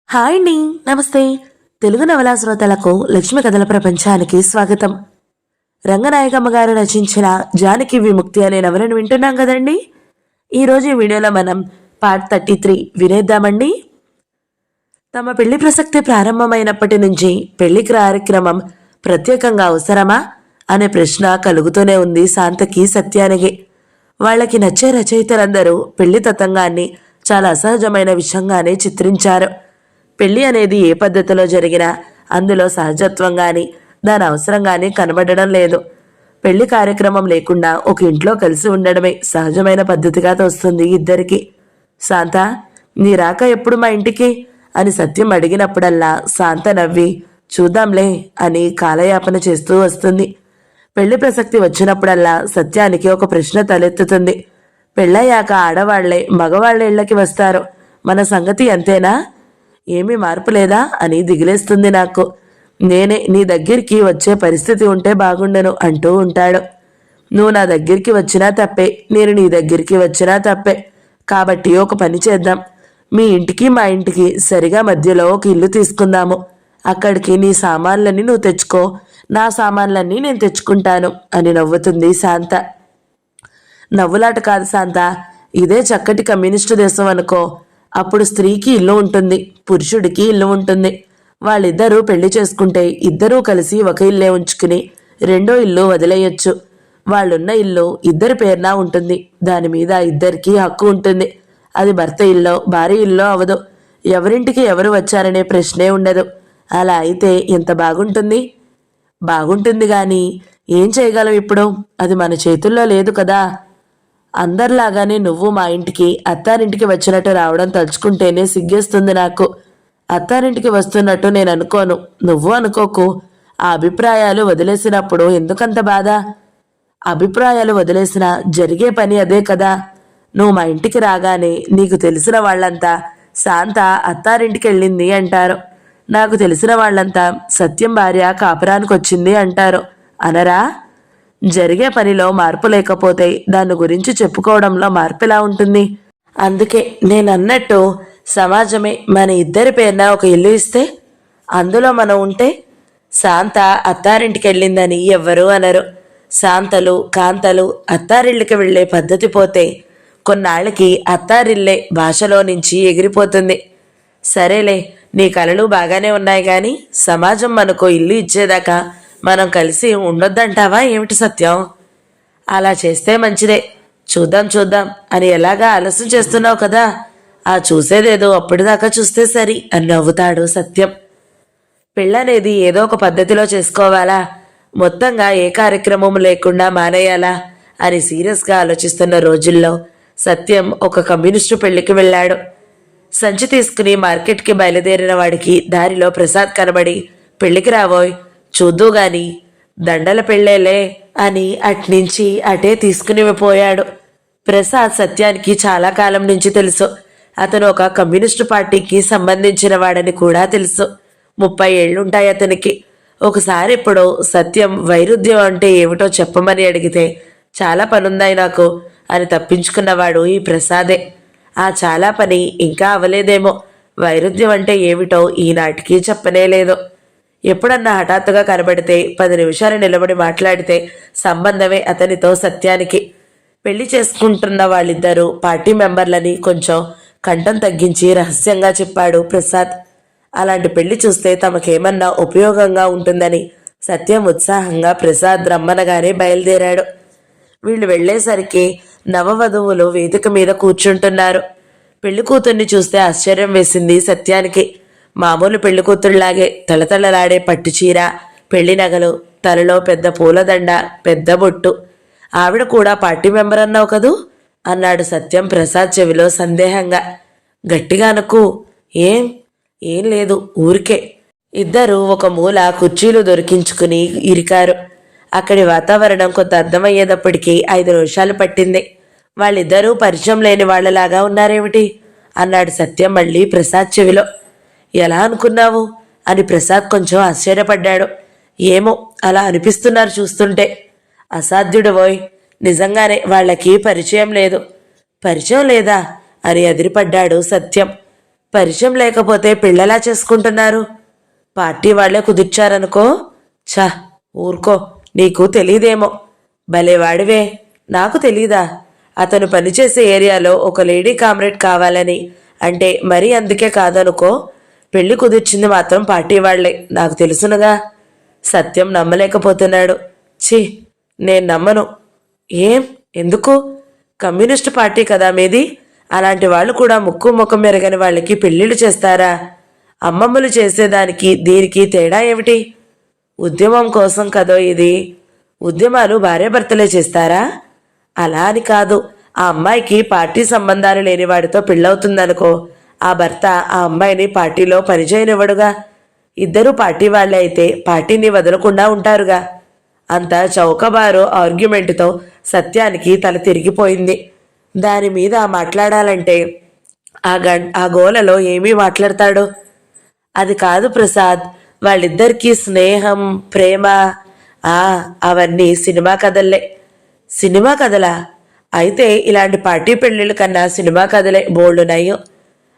Hi అండి. నమస్తే. తెలుగు నవలా శ్రోతలకు లక్ష్మి కథల ప్రపంచానికి స్వాగతం. రంగనాయకమ్మ గారు రచించిన జానకి విముక్తి అనే నవలను వింటున్నాం కదండి. ఈరోజు ఈ వీడియోలో మనం పార్ట్ 33 వినేద్దామండి. తమ పెళ్లి ప్రసక్తి ప్రారంభమైనప్పటి నుంచి పెళ్లి కార్యక్రమం ప్రత్యేకంగా అవసరమా అనే ప్రశ్న కలుగుతూనే ఉంది శాంతకి, సత్యానికి. వాళ్ళకి నచ్చే రచయితలందరూ పెళ్లి తతంగాన్ని చాలా అసహజమైన విషయంగానే చిత్రించారు. పెళ్లి అనేది ఏ పద్ధతిలో జరిగినా అందులో సహజత్వం కానీ దాని అవసరం కానీ కనబడడం లేదు. పెళ్లి కార్యక్రమం లేకుండా ఒక ఇంట్లో కలిసి ఉండడమే సహజమైన పద్ధతిగా తోస్తుంది ఇద్దరికి. శాంత, నీ రాక ఎప్పుడు మా ఇంటికి అని సత్యం అడిగినప్పుడల్లా శాంత నవ్వి చూద్దాంలే అని కాలయాపన చేస్తూ వస్తుంది. పెళ్లి ప్రసక్తి వచ్చినప్పుడల్లా సత్యానికి ఒక ప్రశ్న తలెత్తుతుంది. పెళ్ళయ్యాక ఆడవాళ్లే మగవాళ్ల ఇళ్లకి వస్తారు, మన సంగతి అంతేనా? ఏమీ మార్పు లేదా అని దిగిలేస్తుంది నాకు. నేనే నీ దగ్గరికి వచ్చే పరిస్థితి ఉంటే బాగుండెను అంటూ ఉంటాడు. నువ్వు నా దగ్గరికి వచ్చినా తప్పే, నేను నీ దగ్గరికి వచ్చినా తప్పే. కాబట్టి ఒక పని చేద్దాం. మీ ఇంటికి మా ఇంటికి సరిగా మధ్యలో ఒక ఇల్లు తీసుకుందాము. అక్కడికి నీ సామాన్లన్నీ నువ్వు తెచ్చుకో, నా సామాన్లన్నీ నేను తెచ్చుకుంటాను అని నవ్వుతుంది శాంత. నవ్వులాట కాదు శాంత, ఇదే చక్కటి కమ్యూనిస్టు దేశం అనుకో. అప్పుడు స్త్రీకి ఇల్లు ఉంటుంది, పురుషుడికి ఇల్లు ఉంటుంది. వాళ్ళిద్దరూ పెళ్లి చేసుకుంటే ఇద్దరూ కలిసి ఒక ఇల్లే ఉంచుకుని రెండో ఇల్లు వదిలేయచ్చు. వాళ్ళున్న ఇల్లు ఇద్దరి పేరున ఉంటుంది, దాని మీద ఇద్దరికీ హక్కు ఉంటుంది. అది భర్త ఇల్లో భార్య ఇల్లో అవదు. ఎవరింటికి ఎవరు వచ్చారనే ప్రశ్నే ఉండదు. అలా అయితే ఎంత బాగుంటుంది. బాగుంటుంది కానీ ఏం చేయగలం ఇప్పుడు? అది మన చేతుల్లో లేదు కదా. అందరిలాగానే నువ్వు మా ఇంటికి అత్తారింటికి వచ్చినట్టు రావడం తలుచుకుంటేనే సిగ్గేస్తుంది నాకు. అత్తారింటికి వస్తున్నట్టు నేను అనుకోను, నువ్వు అనుకోకు. ఆ అభిప్రాయాలు వదిలేసినప్పుడు ఎందుకంత బాధ? అభిప్రాయాలు వదిలేసినా జరిగే పని అదే కదా. నువ్వు మా ఇంటికి రాగానే నీకు తెలిసిన వాళ్ళంతా శాంత అత్తారింటికి వెళ్ళింది అంటారు. నాకు తెలిసిన వాళ్ళంతా సత్యం భార్య కాపురానికి వచ్చింది అంటారు. అనరా? జరిగే పనిలో మార్పు లేకపోతే దాని గురించి చెప్పుకోవడంలో మార్పు ఎలా ఉంటుంది? అందుకే నేను అన్నట్టు సమాజమే మన ఇద్దరి పేరున ఒక ఇల్లు ఇస్తే అందులో మనం ఉంటే శాంత అత్తారింటికి వెళ్ళిందని ఎవ్వరూ అనరు. శాంతలు కాంతలు అత్తారిళ్ళకి వెళ్లే పద్ధతి పోతే కొన్నాళ్ళకి అత్తారిల్లే భాషలో నుంచి ఎగిరిపోతుంది. సరేలే, నీ కలలు బాగానే ఉన్నాయి కానీ సమాజం మనకు ఇల్లు ఇచ్చేదాకా మనం కలిసి ఉండొద్దంటావా ఏమిటి సత్యం? అలా చేస్తే మంచిదే. చూద్దాం చూద్దాం అని ఎలాగా ఆలస్యం చేస్తున్నావు కదా. ఆ చూసేదేదో అప్పటిదాకా చూస్తే సరి అని నవ్వుతాడు సత్యం. పెళ్ళనేది ఏదో ఒక పద్ధతిలో చేసుకోవాలా, మొత్తంగా ఏ కార్యక్రమం లేకుండా మానేయాలా అని సీరియస్గా ఆలోచిస్తున్న రోజుల్లో సత్యం ఒక కమ్యూనిస్టు పెళ్లికి వెళ్ళాడు. సంచి తీసుకుని మార్కెట్కి బయలుదేరిన వాడికి దారిలో ప్రసాద్ కనబడి, పెళ్లికి రావోయ్, చూద్దూ గాని దండల పెళ్ళేలే అని అట్నుంచి అటే తీసుకుని పోయాడు. ప్రసాద్ సత్యానికి చాలా కాలం నుంచి తెలుసు. అతను ఒక కమ్యూనిస్టు పార్టీకి సంబంధించిన వాడని కూడా తెలుసు. 30 ఏళ్లుంటాయి అతనికి. ఒకసారి ఇప్పుడు సత్యం వైరుధ్యం అంటే ఏమిటో చెప్పమని అడిగితే చాలా పనుందాయి నాకు అని తప్పించుకున్నవాడు ఈ ప్రసాదే. ఆ చాలా పని ఇంకా అవలేదేమో. వైరుధ్యం అంటే ఏమిటో ఈనాటికి చెప్పనేలేదు. ఎప్పుడన్నా హఠాత్తుగా కనబడితే 10 నిమిషాలు నిలబడి మాట్లాడితే సంబంధమే అతనితో సత్యానికి. పెళ్లి చేసుకుంటున్న వాళ్ళిద్దరూ పార్టీ మెంబర్లని కొంచెం కంఠం తగ్గించి రహస్యంగా చెప్పాడు ప్రసాద్. అలాంటి పెళ్లి చూస్తే తమకేమన్నా ఉపయోగంగా ఉంటుందని సత్యం ఉత్సాహంగా ప్రసాద్ రమ్మనగానే బయలుదేరాడు. వీళ్ళు వెళ్లేసరికి నవవధువులు వేదిక మీద కూర్చుంటున్నారు. పెళ్లి కూతుర్ని చూస్తే ఆశ్చర్యం వేసింది సత్యానికి. మామూలు పెళ్లి కూతురులాగే తలతళలాడే పట్టుచీర, పెళ్లి నగలు, తలలో పెద్ద పూలదండ, పెద్ద బొట్టు. ఆవిడ కూడా పార్టీ మెంబర్ అన్నావు కదూ అన్నాడు సత్యం ప్రసాద్ చెవిలో సందేహంగా. గట్టిగా అనుకు. ఏం లేదు, ఊరికే. ఇద్దరూ ఒక మూల కుర్చీలు దొరికించుకుని ఇరికారు. అక్కడి వాతావరణం కొంత అర్థమయ్యేటప్పటికీ 5 నిమిషాలు పట్టింది. వాళ్ళిద్దరూ పరిచయం లేని వాళ్లలాగా ఉన్నారేమిటి అన్నాడు సత్యం మళ్ళీ ప్రసాద్ చెవిలో. ఎలా అనుకున్నావు అని ప్రసాద్ కొంచెం ఆశ్చర్యపడ్డాడు. ఏమో అలా అనిపిస్తున్నారు చూస్తుంటే. అసాధ్యుడవోయ్, నిజంగానే వాళ్ళకి పరిచయం లేదు. పరిచయం లేదా అని అదిరిపడ్డాడు సత్యం. పరిచయం లేకపోతే పెళ్ళెలా చేసుకుంటున్నారు? పార్టీ వాళ్లే కుదిర్చారనుకో. ఛా, ఊరుకో, నీకు తెలీదేమో. భలేవాడివే, నాకు తెలీదా? అతను పనిచేసే ఏరియాలో ఒక లేడీ కామ్రేడ్ కావాలని, అంటే మరీ అందుకే కాదనుకో. పెళ్లి కుదిర్చింది మాత్రం పార్టీ వాళ్లే, నాకు తెలుసునుగా. సత్యం నమ్మలేకపోతున్నాడు. ఛీ, నేను నమ్మను. ఏం, ఎందుకు? కమ్యూనిస్టు పార్టీ కదా మీది. అలాంటి వాళ్ళు కూడా ముక్కు ముఖం మెరగని వాళ్ళకి పెళ్లిళ్ళు చేస్తారా? అమ్మమ్మలు చేసేదానికి దీనికి తేడా ఏమిటి? ఉద్యమం కోసం కదో ఇది. ఉద్యమాలు భార్యాభర్తలే చేస్తారా? అలా అని కాదు. ఆ అమ్మాయికి పార్టీ సంబంధాలు లేని వాడితో పెళ్ళవుతుందనుకో, ఆ భర్త ఆ అమ్మాయిని పార్టీలో పనిచేయనివ్వడుగా. ఇద్దరూ పార్టీ వాళ్ళే అయితే పార్టీని వదలకుండా ఉంటారుగా. అంత చౌకబారు ఆర్గ్యుమెంటుతో సత్యానికి తల తిరిగిపోయింది. దాని మీద మాట్లాడాలంటే ఆ గోలలో ఏమీ మాట్లాడతాడు? అది కాదు ప్రసాద్, వాళ్ళిద్దరికీ స్నేహం, ప్రేమ, అవన్నీ సినిమా కథల్లే. సినిమా కథలా? అయితే ఇలాంటి పార్టీ పెళ్లిళ్ళ కన్నా సినిమా కథలే బోల్డునయ్యో.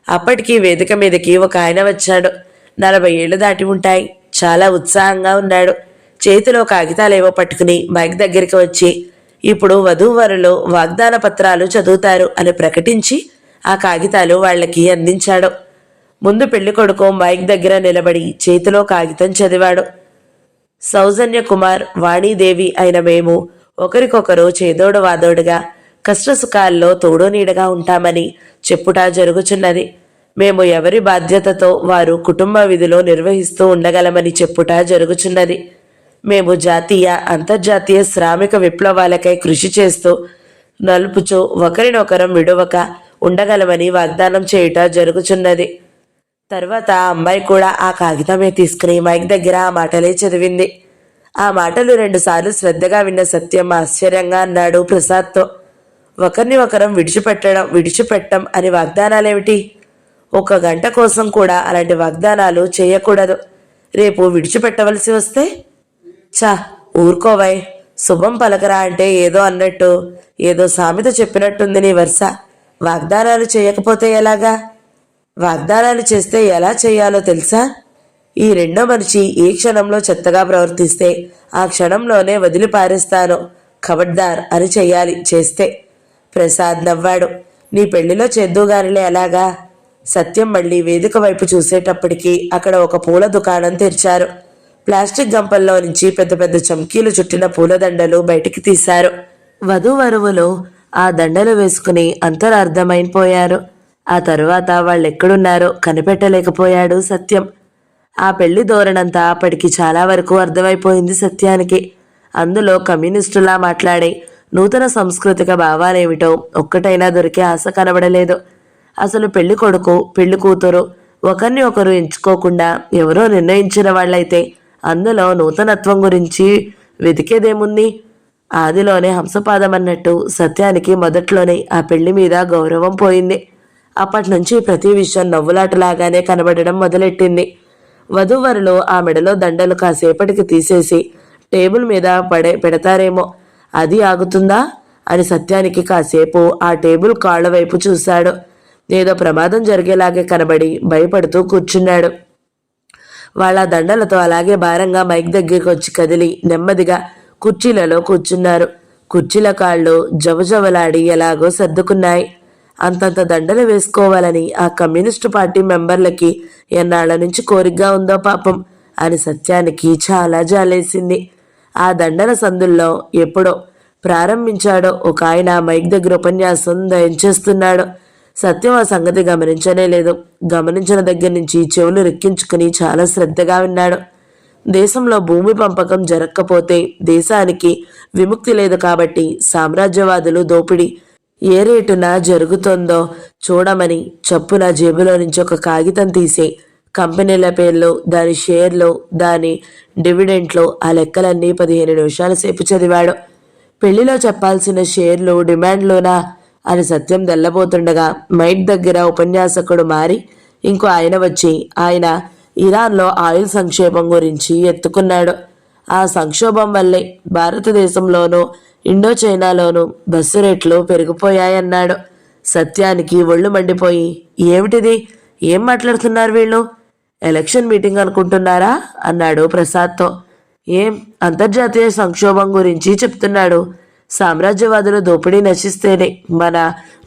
అప్పటికి వేదిక మీదకి ఒక ఆయన వచ్చాడు. 40 ఏళ్లు దాటి ఉంటాయి. చాలా ఉత్సాహంగా ఉన్నాడు. చేతిలో కాగితాలేవో పట్టుకుని మైక్ దగ్గరికి వచ్చి, ఇప్పుడు వధూవరులు వాగ్దాన పత్రాలు చదువుతారు అని ప్రకటించి ఆ కాగితాలు వాళ్ళకి అందించాడు. ముందు పెళ్లి కొడుకు మైక్ దగ్గర నిలబడి చేతిలో కాగితం చదివాడు. సౌజన్య కుమార్, వాణీదేవి అయిన మేము ఒకరికొకరు చేదోడు వాదోడుగా కష్టసుఖాల్లో తోడు నీడగా ఉంటామని చెప్పుట జరుగుచున్నది. మేము ఎవరి బాధ్యతతో వారు కుటుంబ విధులు నిర్వహిస్తూ ఉండగలమని చెప్పుట జరుగుచున్నది. మేము జాతీయ, అంతర్జాతీయ శ్రామిక విప్లవాలకై కృషి చేస్తూ నలుపుచూ ఒకరినొకరం విడువక ఉండగలమని వాగ్దానం చేయుట జరుగుచున్నది. తర్వాత ఆ అమ్మాయి కూడా ఆ కాగితమే తీసుకుని మైక్ దగ్గర ఆ మాటలే చదివింది. ఆ మాటలు 2 సార్లు శ్రద్ధగా విన్న సత్యం ఆశ్చర్యంగా అన్నాడు ప్రసాద్తో, ఒకరిని ఒకరం విడిచిపెట్టం అని వాగ్దానాలేమిటి? 1 గంట కోసం కూడా అలాంటి వాగ్దానాలు చేయకూడదు. రేపు విడిచిపెట్టవలసి వస్తే? చా, ఊరుకోవై. శుభం పలకరా అంటే ఏదో అన్నట్టు, ఏదో సామెత చెప్పినట్టుంది నీ వరుస. వాగ్దానాలు చేయకపోతే ఎలాగా? వాగ్దానాలు చేస్తే ఎలా చేయాలో తెలుసా? ఈ రెండో మనిషి ఏ క్షణంలో చెత్తగా ప్రవర్తిస్తే ఆ క్షణంలోనే వదిలి పారేస్తాను, ఖబర్దార్ అని చెయ్యాలి చేస్తే. ప్రసాద్ నవ్వాడు. నీ పెళ్లిలో చేద్దుగానిలే ఎలాగా? సత్యం మళ్ళీ వేదిక వైపు చూసేటప్పటికీ అక్కడ ఒక పూల దుకాణం తెరిచారు. ప్లాస్టిక్ గంపల్లో నుంచి పెద్ద పెద్ద చమ్కీలు చుట్టిన పూలదండలు బయటికి తీశారు. వధూవరువులు ఆ దండలు వేసుకుని అంతరార్థమైపోయారు. ఆ తరువాత వాళ్ళెక్కడున్నారో కనిపెట్టలేకపోయాడు సత్యం. ఆ పెళ్లి ధోరణంతా అప్పటికి చాలా వరకు అర్థమైపోయింది సత్యానికి. అందులో కమ్యూనిస్టులా మాట్లాడే నూతన సాంస్కృతిక భావాలేమిటో ఒక్కటైనా దొరికే ఆశ కనబడలేదు. అసలు పెళ్లి కొడుకు, పెళ్లి కూతురు ఒకరిని ఒకరు ఎంచుకోకుండా ఎవరో నిర్ణయించిన వాళ్ళైతే అందులో నూతనత్వం గురించి వెతికేదేముంది? ఆదిలోనే హంసపాదం అన్నట్టు సత్యానికి మొదట్లోనే ఆ పెళ్లి మీద గౌరవం పోయింది. అప్పటి నుంచి ప్రతి విషయం నవ్వులాటలాగానే కనబడడం మొదలెట్టింది. వధూవరులు ఆ మెడలో దండలు కాసేపటికి తీసేసి టేబుల్ మీద పెడతారేమో, అది ఆగుతుందా అని సత్యానికి కాసేపు ఆ టేబుల్ కాళ్ల వైపు చూశాడు. ఏదో ప్రమాదం జరిగేలాగే కనబడి భయపడుతూ కూర్చున్నాడు. వాళ్ళ దండలతో అలాగే భారంగా మైక్ దగ్గరికి వచ్చి కదిలి నెమ్మదిగా కుర్చీలలో కూర్చున్నారు. కుర్చీల కాళ్ళు జవజవలాడి ఎలాగో సర్దుకున్నాయి. అంతంత దండలు వేసుకోవాలని ఆ కమ్యూనిస్టు పార్టీ మెంబర్లకి ఎన్నాళ్ల నుంచి కోరికగా ఉందో పాపం అని సత్యానికి చాలా జాలేసింది. ఆ దండల సందుల్లో ఎప్పుడో ప్రారంభించాడో ఒక ఆయన మైక్ దగ్గర ఉపన్యాసం దయచేస్తున్నాడు. సత్యం ఆ సంగతి గమనించనే లేదు. గమనించిన దగ్గర నుంచి చెవులు రెక్కించుకుని చాలా శ్రద్ధగా విన్నాడు. దేశంలో భూమి పంపకం జరగకపోతే దేశానికి విముక్తి లేదు కాబట్టి సామ్రాజ్యవాదులు దోపిడీ ఏ రేటున జరుగుతోందో చూడమని చప్పున జేబులో నుంచి ఒక కాగితం తీసి కంపెనీల పేర్లు, దాని షేర్లు, దాని డివిడెంట్లు, ఆ లెక్కలన్నీ 15 నిమిషాల సేపు చదివాడు. పెళ్లిలో చెప్పాల్సిన షేర్లు డిమాండ్లునా అని సత్యం తెల్లబోతుండగా మైక్ దగ్గర ఉపన్యాసకుడు మారి ఇంకో ఆయన వచ్చి ఆయన ఇరాన్లో ఆయిల్ సంక్షేపం గురించి ఎత్తుకున్నాడు. ఆ సంక్షోభం వల్లే భారతదేశంలోనూ ఇండో చైనాలోనూ బస్సు రేట్లు పెరిగిపోయాయన్నాడు. సత్యానికి ఒళ్ళు మండిపోయి, ఏమిటిది, ఏం మాట్లాడుతున్నారు వీళ్ళు? ఎలక్షన్ మీటింగ్ అనుకుంటున్నారా అన్నాడు ప్రసాద్తో. ఏం అంతర్జాతీయ సంక్షోభం గురించి చెప్తున్నాడు. సామ్రాజ్యవాదుల దోపిడీ నశిస్తేనే మన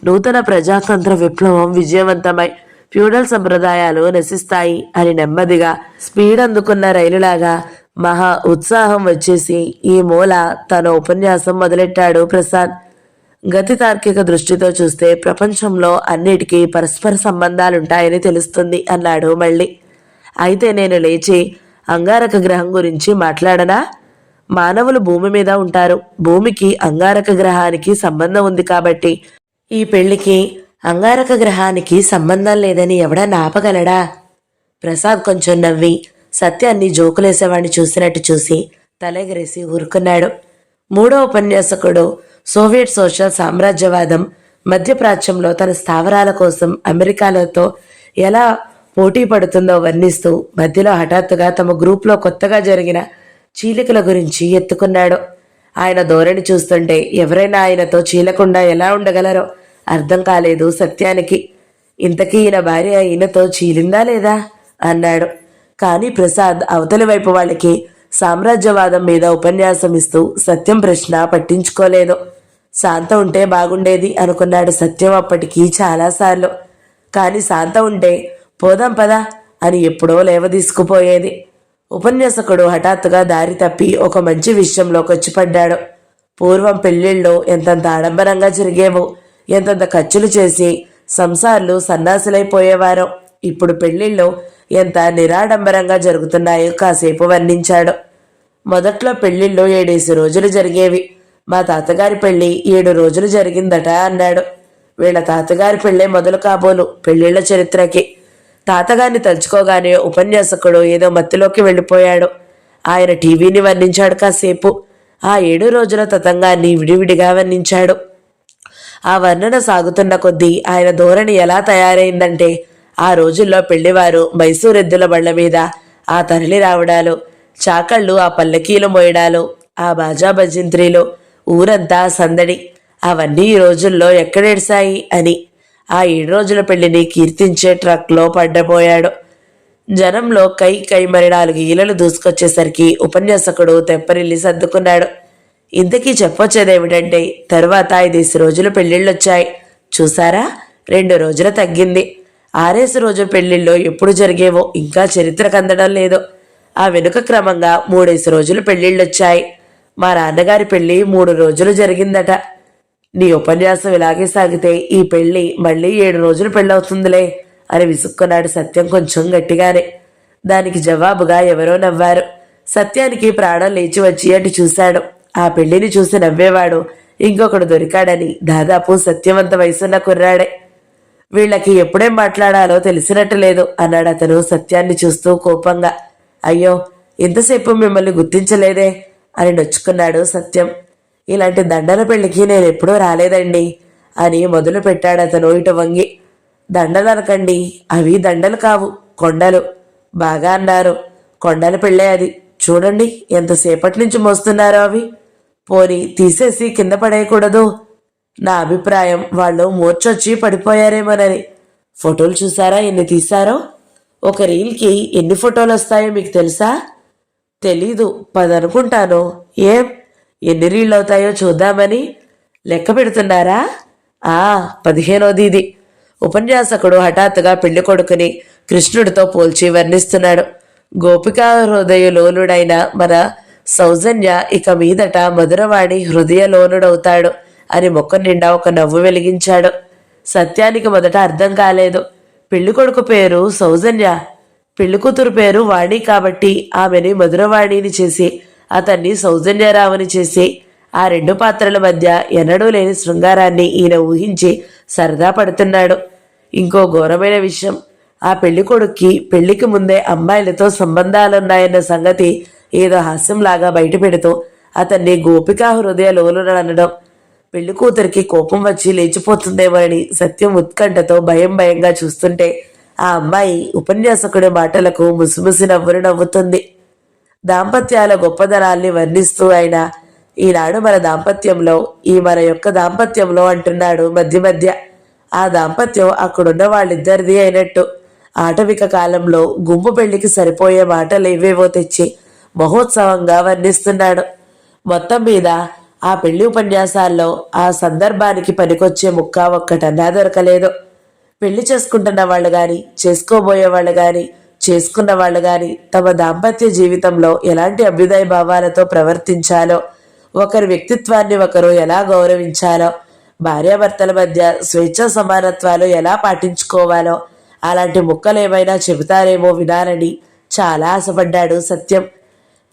నూతన ప్రజాతంత్ర విప్లవం విజయవంతమై ఫ్యూడల్ సంప్రదాయాలు నశిస్తాయి అని నెమ్మదిగా స్పీడ్ అందుకున్న రైలులాగా మహా ఉత్సాహం వచ్చేసి ఈ మూల తన ఉపన్యాసం మొదలెట్టాడు ప్రసాద్. గతి తార్కిక దృష్టితో చూస్తే ప్రపంచంలో అన్నిటికీ పరస్పర సంబంధాలుంటాయని తెలుస్తుంది అన్నాడు మళ్ళీ. అయితే నేను లేచి అంగారక గ్రహం గురించి మాట్లాడనా? మానవులు భూమి మీద ఉంటారు. భూమికి అంగారక గ్రహానికి సంబంధం ఉంది కాబట్టి ఈ పెళ్లికి అంగారక గ్రహానికి సంబంధం లేదని ఎవడన్నా ఆపగలడా? ప్రసాద్ కొంచెం నవ్వి సత్యాన్ని జోకులేసేవాడిని చూసినట్టు చూసి తలెగరేసి ఊరుకున్నాడు. మూడో ఉపన్యాసకుడు సోవియట్ సోషల్ సామ్రాజ్యవాదం మధ్యప్రాచ్యంలో తన స్థావరాల కోసం అమెరికాలతో ఎలా పోటీ పడుతుందో వర్ణిస్తూ మధ్యలో హఠాత్తుగా తమ గ్రూప్లో కొత్తగా జరిగిన చీలికల గురించి ఎత్తుకున్నాడు. ఆయన ధోరణి చూస్తుంటే ఎవరైనా ఆయనతో చీలకుండా ఎలా ఉండగలరో అర్థం కాలేదు సత్యానికి. ఇంతకీ ఈయన భార్య ఈయనతో చీలిందా లేదా అన్నాడు. కానీ ప్రసాద్ అవతలి వైపు వాళ్ళకి సామ్రాజ్యవాదం మీద ఉపన్యాసం ఇస్తూ సత్యం ప్రశ్న పట్టించుకోలేదు. శాంత ఉంటే బాగుండేది అనుకున్నాడు సత్యం అప్పటికి చాలాసార్లు. కానీ శాంత ఉంటే పోదాం పదా అని ఎప్పుడో లేవదీసుకుపోయేది. ఉపన్యాసకుడు హఠాత్తుగా దారి తప్పి ఒక మంచి విషయంలోకి వచ్చి పడ్డాడు. పూర్వం పెళ్లిళ్ళు ఎంతంత ఆడంబరంగా జరిగేవో, ఎంతంత ఖర్చులు చేసి సంసార్లు సన్నాసులైపోయేవారో, ఇప్పుడు పెళ్లిళ్ళు ఎంత నిరాడంబరంగా జరుగుతున్నాయో కాసేపు వర్ణించాడు. మొదట్లో పెళ్లిళ్ళు 7 రోజులు జరిగేవి. మా తాతగారి పెళ్లి 7 రోజులు జరిగిందట అన్నాడు. వీళ్ళ తాతగారి పెళ్లే మొదలు కాబోలు పెళ్లిళ్ల చరిత్రకి. తాతగారిని తలుచుకోగానే ఉపన్యాసకుడు ఏదో మత్తులోకి వెళ్ళిపోయాడు. ఆయన టీవీని వర్ణించాడు కాసేపు. ఆ 7 రోజుల తతంగాన్ని విడివిడిగా వర్ణించాడు. ఆ వర్ణన సాగుతున్న కొద్దీ ఆయన ధోరణి ఎలా తయారైందంటే, ఆ రోజుల్లో పెళ్లివారు మైసూరెద్దుల బళ్ల మీద ఆ తరలి రావడాలు, చాకళ్ళు ఆ పల్లకీలు మోయడాలు, ఆ బాజా భజంత్రీలు, ఊరంతా సందడి, అవన్నీ ఈ రోజుల్లో ఎక్కడేడ్సాయి అని ఆ 7 రోజుల పెళ్లిని కీర్తించే ట్రక్లో పడ్డపోయాడు. జనంలో కై కై మరి 4 ఈలలు దూసుకొచ్చేసరికి ఉపన్యాసకుడు తెప్పరిల్లి సర్దుకున్నాడు. ఇంతకీ చెప్పొచ్చేదేమిటంటే, తరువాత 5 రోజులు పెళ్లిళ్ళొచ్చాయి. చూసారా, 2 రోజులు తగ్గింది. 6 రోజుల పెళ్లిళ్ళు ఎప్పుడు జరిగేవో ఇంకా చరిత్రకు అందడం లేదు. ఆ వెనుక క్రమంగా 3 రోజులు పెళ్లిళ్ళొచ్చాయి. మా నాన్నగారి పెళ్లి 3 రోజులు జరిగిందట. నీ ఉపన్యాసం ఇలాగే సాగితే ఈ పెళ్లి మళ్ళీ 7 రోజులు పెళ్ళవుతుందిలే అని విసుక్కున్నాడు సత్యం కొంచెం గట్టిగానే. దానికి జవాబుగా ఎవరో నవ్వారు. సత్యానికి ప్రాణం లేచి వచ్చి అటు చూశాడు. ఆ పెళ్లిని చూసి నవ్వేవాడు ఇంకొకడు దొరికాడని. దాదాపు సత్యవంత వయసున్న కుర్రాడే. వీళ్ళకి ఎప్పుడేం మాట్లాడాలో తెలిసినట్టు లేదు అన్నాడు అతను సత్యాన్ని చూస్తూ కోపంగా. అయ్యో, ఇంతసేపు మిమ్మల్ని గుర్తించలేదే అని నొచ్చుకున్నాడు సత్యం. ఇలాంటి దండల పెళ్లికి నేను ఎప్పుడూ రాలేదండి అని మొదలు పెట్టాడు అతను ఇటు వంగి. దండలు అనకండి, అవి దండలు కావు, కొండలు. బాగా అన్నారు, కొండల పెళ్ళే అది. చూడండి ఎంతసేపటి నుంచి మోస్తున్నారో అవి. పోని తీసేసి కింద పడేయకూడదు. నా అభిప్రాయం వాళ్ళు మూర్చొచ్చి పడిపోయారేమోనని. ఫోటోలు చూసారా ఎన్ని తీశారో? ఒక రీల్కి ఎన్ని ఫోటోలు వస్తాయో మీకు తెలుసా? తెలీదు, 10 అనుకుంటాను. ఏం, ఎన్ని రీళ్ళు అవుతాయో చూద్దామని లెక్క పెడుతున్నారా? 15వది ఇది. ఉపన్యాసకుడు హఠాత్తుగా పెళ్లి కొడుకుని కృష్ణుడితో పోల్చి వర్ణిస్తున్నాడు. గోపికా హృదయలోనుడైన మన సౌజన్య ఇక మీదట మధురవాణి హృదయలోనుడవుతాడు అని మొక్క నిండా ఒక నవ్వు వెలిగించాడు. సత్యానికి మొదట అర్థం కాలేదు. పెళ్లి కొడుకు పేరు సౌజన్య, పెళ్లి కూతురు పేరు వాణి కాబట్టి ఆమెని మధురవాణిని చేసి అతన్ని సౌజన్యరావుని చేసి ఆ 2 పాత్రల మధ్య ఎన్నడూ లేని శృంగారాన్ని ఈయన ఊహించి సరదా పడుతున్నాడు. ఇంకో ఘోరమైన విషయం, ఆ పెళ్లి కొడుక్కి పెళ్లికి ముందే అమ్మాయిలతో సంబంధాలున్నాయన్న సంగతి ఏదో హాస్యంలాగా బయట పెడుతూ అతన్ని గోపికా హృదయ లోలునడం. పెళ్లి కూతురికి కోపం వచ్చి లేచిపోతుందేమోనని సత్యం ఉత్కంఠతో భయంగా చూస్తుంటే ఆ అమ్మాయి ఉపన్యాసకుడి మాటలకు ముసిముసి నవ్వులు నవ్వుతుంది. దాంపత్యాల గొప్పదనాల్ని వర్ణిస్తూ ఆయన ఈనాడు మన దాంపత్యంలో, ఈ మన యొక్క దాంపత్యంలో అంటున్నాడు మధ్య మధ్య. ఆ దాంపత్యం అక్కడున్న వాళ్ళిద్దరిది అయినట్టు. ఆటవిక కాలంలో గుంపు పెళ్లికి సరిపోయే మాటలు ఏవేవో తెచ్చి మహోత్సవంగా వర్ణిస్తున్నాడు. మొత్తం మీద ఆ పెళ్లి ఉపన్యాసాల్లో ఆ సందర్భానికి పనికొచ్చే ముక్క ఒక్కటన్నా దొరకలేదు. పెళ్లి చేసుకుంటున్న వాళ్ళు గాని, చేసుకోబోయే వాళ్ళు గాని, చేసుకున్న వాళ్ళు గాని తమ దాంపత్య జీవితంలో ఎలాంటి అభ్యుదయ భావాలతో ప్రవర్తించాలో, ఒకరి వ్యక్తిత్వాన్ని ఒకరు ఎలా గౌరవించాలో, భార్యాభర్తల మధ్య స్వేచ్ఛ సమానత్వాలు ఎలా పాటించుకోవాలో అలాంటి ముక్కలు ఏమైనా చెబుతారేమో వినాలని చాలా ఆశపడ్డాడు సత్యం.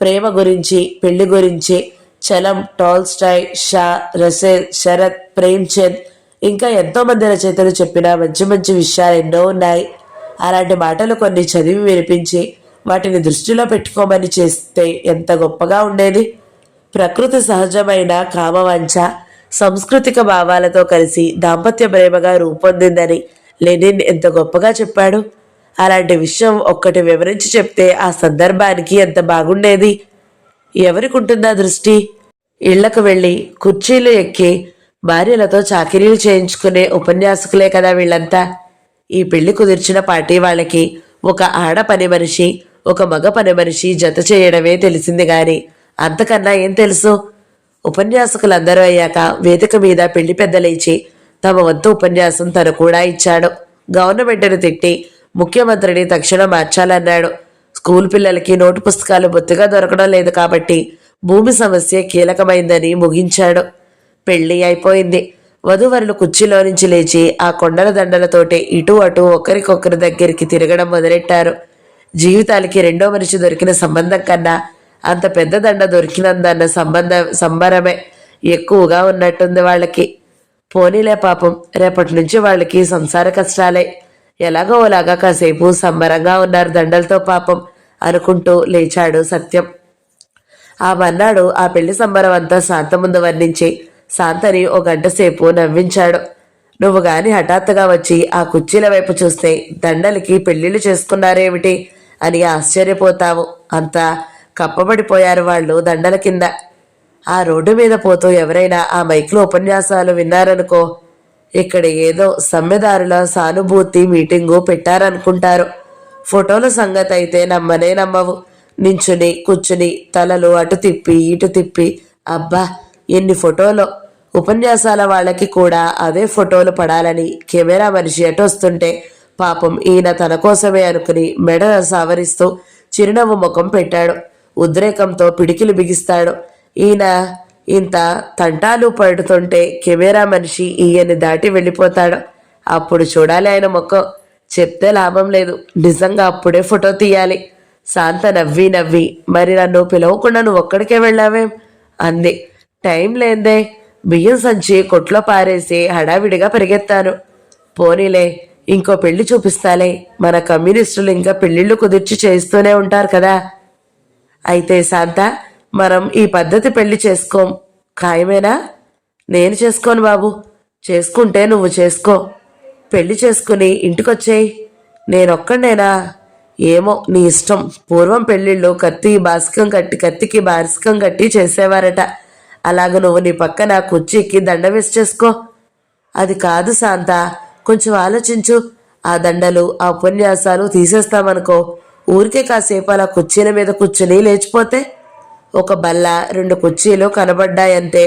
ప్రేమ గురించి, పెళ్లి గురించి చలం, టాల్స్టాయ్, షా, రసెల్, శరత్, ప్రేమ్చంద్ ఇంకా ఎంతో మంది రచయితలు చెప్పిన మంచి మంచి విషయాలు ఎన్నో ఉన్నాయి. అలాంటి మాటలు కొన్ని చదివి వినిపించి వాటిని దృష్టిలో పెట్టుకోమని చేస్తే ఎంత గొప్పగా ఉండేది. ప్రకృతి సహజమైన కామవాంఛ సాంస్కృతిక భావాలతో కలిసి దాంపత్య ప్రేమగా రూపొందిందని లెనిన్ ఎంత గొప్పగా చెప్పాడు. అలాంటి విషయం ఒక్కటి వివరించి చెప్తే ఆ సందర్భానికి ఎంత బాగుండేది. ఎవరికుంటుందా దృష్టి? ఇళ్లకు వెళ్ళి కుర్చీలు ఎక్కి భార్యలతో చాకిరీలు చేయించుకునే ఉపన్యాసకులే కదా వీళ్ళంతా. ఈ పెళ్లి కుదిర్చిన పార్టీ వాళ్ళకి ఒక ఆడ పని మనిషి, ఒక మగ పని మనిషి జత చేయడమే తెలిసింది గాని అంతకన్నా ఏం తెలుసు? ఉపన్యాసకులందరూ అయ్యాక వేదిక మీద పెళ్లి పెద్దలేచి తమ వంతు ఉపన్యాసం తను కూడా ఇచ్చాడు. గవర్నమెంట్ను తిట్టి ముఖ్యమంత్రిని తక్షణం మార్చాలన్నాడు. స్కూల్ పిల్లలకి నోటు పుస్తకాలు బొత్తిగా దొరకడం లేదు కాబట్టి భూమి సమస్య కీలకమైందని ముగించాడు. పెళ్లి అయిపోయింది. వధూవరులు కుర్చీలో నుంచి లేచి ఆ కొండల దండలతోటి ఇటు అటు ఒకరికొకరి దగ్గరికి తిరగడం మొదలెట్టారు. జీవితాలకి రెండో మనిషి దొరికిన సంబంధం కన్నా అంత పెద్ద దండ దొరికినందన్న సంబరమే ఎక్కువగా ఉన్నట్టుంది వాళ్ళకి. పోనీలే పాపం, రేపటి నుంచి వాళ్ళకి సంసార కష్టాలే. ఎలాగో అలాగా కాసేపు సంబరంగా ఉన్నారు దండలతో పాపం అనుకుంటూ లేచాడు సత్యం. ఆ మన్నాడు ఆ పెళ్లి సంబరం అంతా శాంత ముందు వర్ణించి శాంతని ఓ గంట సేపు నవ్వించాడు. నువ్వు గాని హఠాత్తుగా వచ్చి ఆ కుర్చీల వైపు చూస్తే దండలకి పెళ్లిళ్ళు చేసుకున్నారేమిటి అని ఆశ్చర్యపోతావు. అంతా కప్పబడిపోయారు వాళ్ళు దండల కింద. ఆ రోడ్డు మీద పోతూ ఎవరైనా ఆ మైక్లో ఉపన్యాసాలు విన్నారనుకో, ఇక్కడ ఏదో సమ్మెదారుల సానుభూతి మీటింగు పెట్టారనుకుంటారు. ఫోటోల సంగతి అయితే నమ్మనే నమ్మవు. నించుని కూర్చుని తలలు అటు తిప్పి ఇటు తిప్పి అబ్బా ఎన్ని ఫోటోలు. ఉపన్యాసాల వాళ్ళకి కూడా అవే ఫోటోలు పడాలని కెమెరా మనిషి అటు వస్తుంటే పాపం ఈయన తన కోసమే అనుకుని మెడ సవరిస్తూ చిరునవ్వు ముఖం పెట్టాడు. ఉద్రేకంతో పిడికిలు బిగిస్తాడు. ఈయన ఇంత తంటాలు పడుతుంటే కెమెరా మనిషి ఈయన్ని దాటి వెళ్ళిపోతాడు. అప్పుడు చూడాలి ఆయన ముఖం. చెప్తే లాభం లేదు, నిజంగా అప్పుడే ఫోటో తీయాలి. శాంత నవ్వి నవ్వి మరి నన్ను పిలవకుండా నువ్వు ఒక్కడికే వెళ్ళావేం అంది. టైం లేదే, బియ్యం సంచి కొట్లో పారేసి హడావిడిగా పరిగెత్తాను. పోనీలే, ఇంకో పెళ్లి చూపిస్తాలే. మన కమ్యూనిస్టులు ఇంకా పెళ్లిళ్ళు కుదిర్చి చేస్తూనే ఉంటారు కదా. అయితే శాంత, మనం ఈ పద్ధతి పెళ్లి చేసుకోం, ఖాయమేనా? నేను చేసుకోను బాబు. చేసుకుంటే నువ్వు చేసుకో. పెళ్లి చేసుకుని ఇంటికొచ్చేయి. నేనొక్కడేనా? ఏమో నీ ఇష్టం. పూర్వం పెళ్లిళ్ళు కత్తికి బాసికం కట్టి చేసేవారట. అలాగ నువ్వు నీ పక్కన కుర్చీకి దండ వేసి చేసుకో. అది కాదు శాంత, కొంచెం ఆలోచించు. ఆ దండలు ఆ ఉపన్యాసాలు తీసేస్తామనుకో, ఊరికే కాసేపు అలా కుర్చీల మీద కూర్చుని లేచిపోతే ఒక బల్ల 2 కుర్చీలు కనబడ్డాయంటే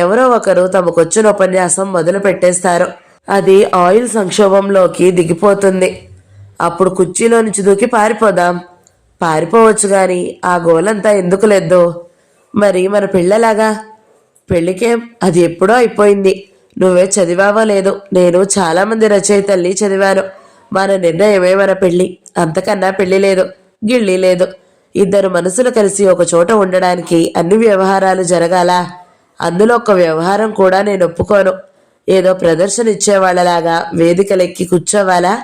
ఎవరో ఒకరు తమకొచ్చిన ఉపన్యాసం మొదలు పెట్టేస్తారు. అది ఆయిల్ సంక్షోభంలోకి దిగిపోతుంది. అప్పుడు కుర్చీలో నుంచి దూకి పారిపోదాం. పారిపోవచ్చు గాని ఆ గోలంతా ఎందుకు లేదో. మరి మన పెళ్ళలాగా? పెళ్ళికేం, అది ఎప్పుడో అయిపోయింది. నువ్వే చదివావో లేదు, నేను చాలామంది రచయితల్ని చదివాను. మన నిర్ణయమే మన పెళ్ళి, అంతకన్నా పెళ్లి లేదు, గిళ్ళి లేదు. 2 మనసులు కలిసి ఒక చోట ఉండడానికి అన్ని వ్యవహారాలు జరగాల. అందులో ఒక వ్యవహారం కూడా నేను ఒప్పుకోను. ఏదో ప్రదర్శన ఇచ్చేవాళ్లలాగా వేదికలెక్కి కూర్చోవాలా?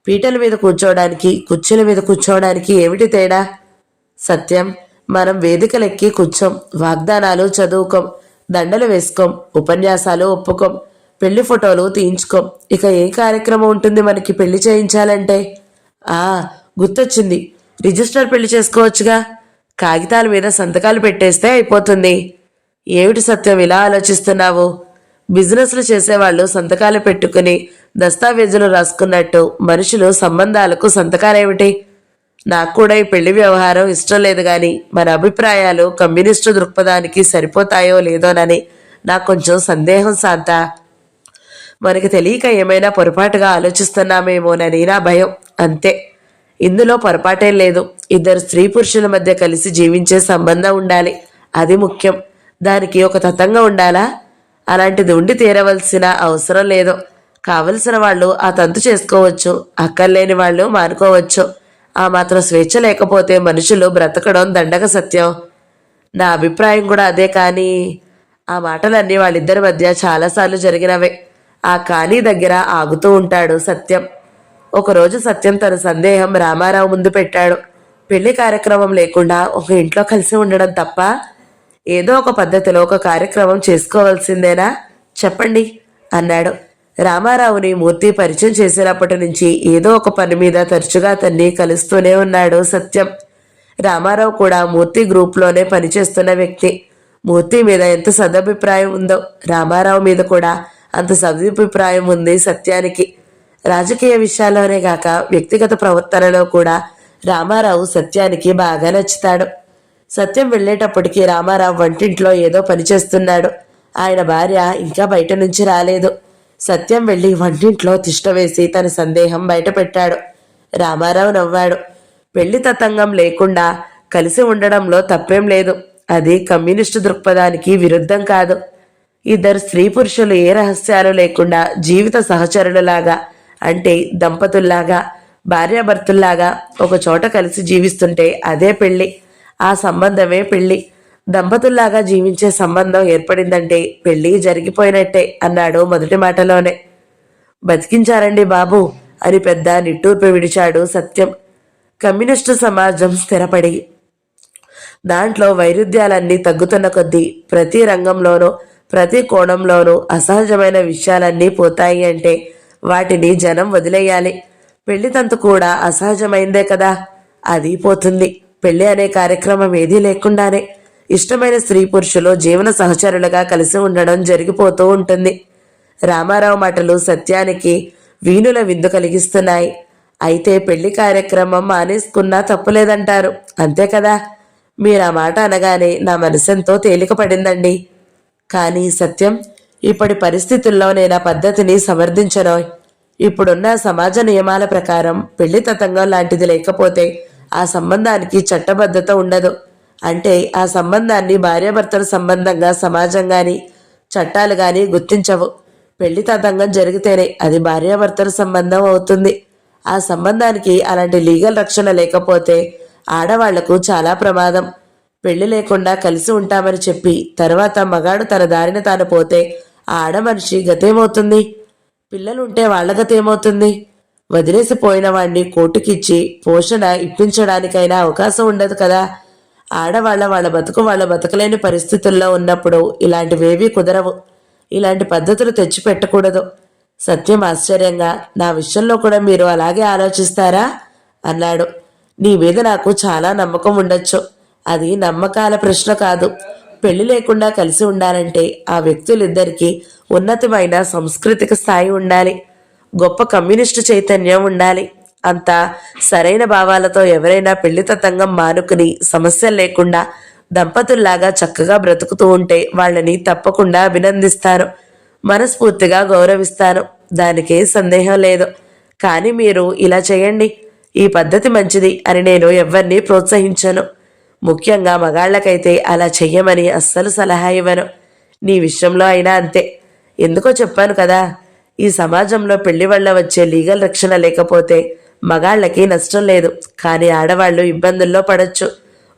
పీటల మీద కూర్చోవడానికి కుర్చీల మీద కూర్చోవడానికి ఏమిటి తేడా? సత్యం, మనం వేదికలెక్కి కూర్చోం, వాగ్దానాలు చదువుకోం, దండలు వేసుకోం, ఉపన్యాసాలు ఒప్పుకోం, పెళ్లి ఫోటోలు తీయించుకోం. ఇక ఏ కార్యక్రమం ఉంటుంది మనకి పెళ్లి చేయించాలంటే? గుర్తొచ్చింది, రిజిస్టర్ పెళ్లి చేసుకోవచ్చుగా. కాగితాల మీద సంతకాలు పెట్టేస్తే అయిపోతుంది. ఏమిటి సత్యం ఇలా ఆలోచిస్తున్నావు? బిజినెస్లు చేసేవాళ్ళు సంతకాలు పెట్టుకుని దస్తావేజులు రాసుకున్నట్టు మనుషులు సంబంధాలకు సంతకాలేమిటి? నాకు కూడా ఈ పెళ్లి వ్యవహారం ఇష్టం లేదు గాని మన అభిప్రాయాలు కమ్యూనిస్టు దృక్పథానికి సరిపోతాయో లేదోనని నాకు కొంచెం సందేహం శాంత. మనకి తెలియక ఏమైనా పొరపాటుగా ఆలోచిస్తున్నామేమోనని నా భయం, అంతే. ఇందులో పొరపాటేం లేదు. ఇద్దరు స్త్రీ పురుషుల మధ్య కలిసి జీవించే సంబంధం ఉండాలి, అది ముఖ్యం. దానికి ఒక తతంగం ఉండాలా? అలాంటిది ఉండి తీరవలసిన అవసరం లేదు. కావలసిన వాళ్ళు ఆ తంతు చేసుకోవచ్చు, అక్కర్లేని వాళ్ళు మానుకోవచ్చు. ఆ మాత్రం స్వేచ్ఛ లేకపోతే మనుషులు బ్రతకడం దండగ సత్యం. నా అభిప్రాయం కూడా అదే. కానీ ఆ మాటలన్నీ వాళ్ళిద్దరి మధ్య చాలాసార్లు జరిగినవే. ఆ కానీ దగ్గర ఆగుతూ ఉంటాడు సత్యం. ఒకరోజు సత్యం తన సందేహం రామారావు ముందు పెట్టాడు. పెళ్లి కార్యక్రమం లేకుండా ఒక ఇంట్లో కలిసి ఉండడం తప్ప ఏదో ఒక పద్ధతిలో ఒక కార్యక్రమం చేసుకోవాల్సిందేనా చెప్పండి అన్నాడు. రామారావుని మూర్తి పరిచయం చేసినప్పటి నుంచి ఏదో ఒక పని మీద తరచుగా అతన్ని కలుస్తూనే ఉన్నాడు సత్యం. రామారావు కూడా మూర్తి గ్రూప్లోనే పనిచేస్తున్న వ్యక్తి. మూర్తి మీద ఎంత సదభిప్రాయం ఉందో రామారావు మీద కూడా అంత సదభిప్రాయం ఉంది సత్యానికి. రాజకీయ విషయాల్లోనే గాక వ్యక్తిగత ప్రవర్తనలో కూడా రామారావు సత్యానికి బాగా నచ్చుతాడు. సత్యం వెళ్ళేటప్పటికి రామారావు వంటింట్లో ఏదో పనిచేస్తున్నాడు. ఆయన భార్య ఇంకా బయట నుంచి రాలేదు. సత్యం వెళ్ళి వంటింట్లో తిష్టవేసి తన సందేహం బయటపెట్టాడు. రామారావు నవ్వాడు. పెళ్లి తతంగం లేకుండా కలిసి ఉండడంలో తప్పేం లేదు. అది కమ్యూనిస్టు దృక్పథానికి విరుద్ధం కాదు. ఇద్దరు స్త్రీ పురుషులు ఏ రహస్యాలు లేకుండా జీవిత సహచరులలాగా, అంటే దంపతుల్లాగా, భార్యాభర్తుల్లాగా ఒక చోట కలిసి జీవిస్తుంటే అదే పెళ్లి. ఆ సంబంధమే పెళ్లి. దంపతుల్లాగా జీవించే సంబంధం ఏర్పడిందంటే పెళ్లి జరిగిపోయినట్టే అన్నాడు మొదటి మాటలోనే. బతికించారండి బాబు అని పెద్ద నిట్టూర్పు విడిచాడు సత్యం. కమ్యూనిస్టు సమాజం స్థిరపడి దాంట్లో వైరుధ్యాలన్నీ తగ్గుతున్న కొద్దీ ప్రతి రంగంలోనూ ప్రతి కోణంలోనూ అసహజమైన విషయాలన్నీ పోతాయి అంటే వాటిని జనం వదిలేయాలి. పెళ్లి తంతు కూడా అసహజమైందే కదా, అది పోతుంది. పెళ్లి అనే కార్యక్రమం ఏదీ లేకుండానే ఇష్టమైన స్త్రీ పురుషులు జీవన సహచరులుగా కలిసి ఉండడం జరిగిపోతూ ఉంటుంది. రామారావు మాటలు సత్యానికి వీణుల విందు కలిగిస్తున్నాయి. అయితే పెళ్లి కార్యక్రమం మానేసుకున్నా తప్పులేదంటారు, అంతే కదా? మీరు ఆ మాట అనగానే నా మనసెంతో తేలిక పడిందండి. కానీ సత్యం, ఇప్పటి పరిస్థితుల్లో నేను ఆ పద్ధతిని సమర్థించను. ఇప్పుడున్న సమాజ నియమాల ప్రకారం పెళ్లి తతంగం లాంటిది లేకపోతే ఆ సంబంధానికి చట్టబద్ధత ఉండదు. అంటే ఆ సంబంధాన్ని భార్యాభర్తల సంబంధంగా సమాజం గాని చట్టాలు గాని గుర్తించవు. పెళ్లి తతంగం జరిగితేనే అది భార్యాభర్తల సంబంధం అవుతుంది. ఆ సంబంధానికి అలాంటి లీగల్ రక్షణ లేకపోతే ఆడవాళ్లకు చాలా ప్రమాదం. పెళ్లి లేకుండా కలిసి ఉంటామని చెప్పి తర్వాత మగాడు తన దారిన తాను పోతే ఆ ఆడమనిషి గతేమవుతుంది? పిల్లలుంటే వాళ్ల గతేమవుతుంది? వదిలేసిపోయిన వాణ్ణి కోర్టుకిచ్చి పోషణ ఇప్పించడానికైనా అవకాశం ఉండదు కదా. వాళ్ళ బతకలేని పరిస్థితుల్లో ఉన్నప్పుడు ఇలాంటివేవీ కుదరవు. ఇలాంటి పద్ధతులు తెచ్చిపెట్టకూడదు. సత్యం ఆశ్చర్యంగా, నా విషయంలో కూడా మీరు అలాగే ఆలోచిస్తారా అన్నాడు. నీ మీద నాకు చాలా నమ్మకం ఉండొచ్చు. అది నమ్మకాల ప్రశ్న కాదు. పెళ్లి లేకుండా కలిసి ఉండాలంటే ఆ వ్యక్తులిద్దరికీ ఉన్నతమైన సాంస్కృతిక స్థాయి ఉండాలి, గొప్ప కమ్యూనిస్టు చైతన్యం ఉండాలి. అంత సరైన భావాలతో ఎవరైనా పెళ్లి తతంగం మానుకుని సమస్యలు లేకుండా దంపతుల్లాగా చక్కగా బ్రతుకుతూ ఉంటే వాళ్ళని తప్పకుండా అభినందిస్తాను, మనస్ఫూర్తిగా గౌరవిస్తాను. దానికే సందేహం లేదు. కానీ మీరు ఇలా చేయండి, ఈ పద్ధతి మంచిది అని నేను ఎవరిని ప్రోత్సహించను. ముఖ్యంగా మగాళ్లకైతే అలా చెయ్యమని అస్సలు సలహా ఇవ్వను. నీ విషయంలో అయినా అంతే. ఎందుకో చెప్పాను కదా, ఈ సమాజంలో పెళ్లి వల్ల వచ్చే లీగల్ రక్షణ లేకపోతే మగాళ్ళకి నష్టం లేదు, కానీ ఆడవాళ్లు ఇబ్బందుల్లో పడొచ్చు.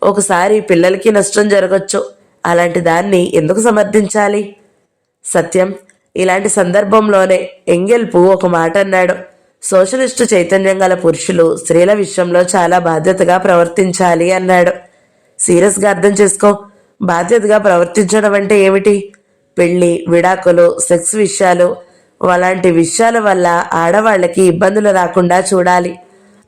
ఒకసారి పిల్లలకి నష్టం జరగచ్చు. అలాంటి దాన్ని ఎందుకు సమర్థించాలి? సత్యం, ఇలాంటి సందర్భంలోనే ఎంగెల్పు ఒక మాట అన్నాడు. సోషలిస్టు చైతన్యం గల పురుషులు స్త్రీల విషయంలో చాలా బాధ్యతగా ప్రవర్తించాలి అన్నాడు. సీరియస్గా అర్థం చేసుకో. బాధ్యతగా ప్రవర్తించడం అంటే ఏమిటి? పెళ్లి, విడాకులు, సెక్స్ విషయాలు, అలాంటి విషయాల వల్ల ఆడవాళ్ళకి ఇబ్బందులు రాకుండా చూడాలి.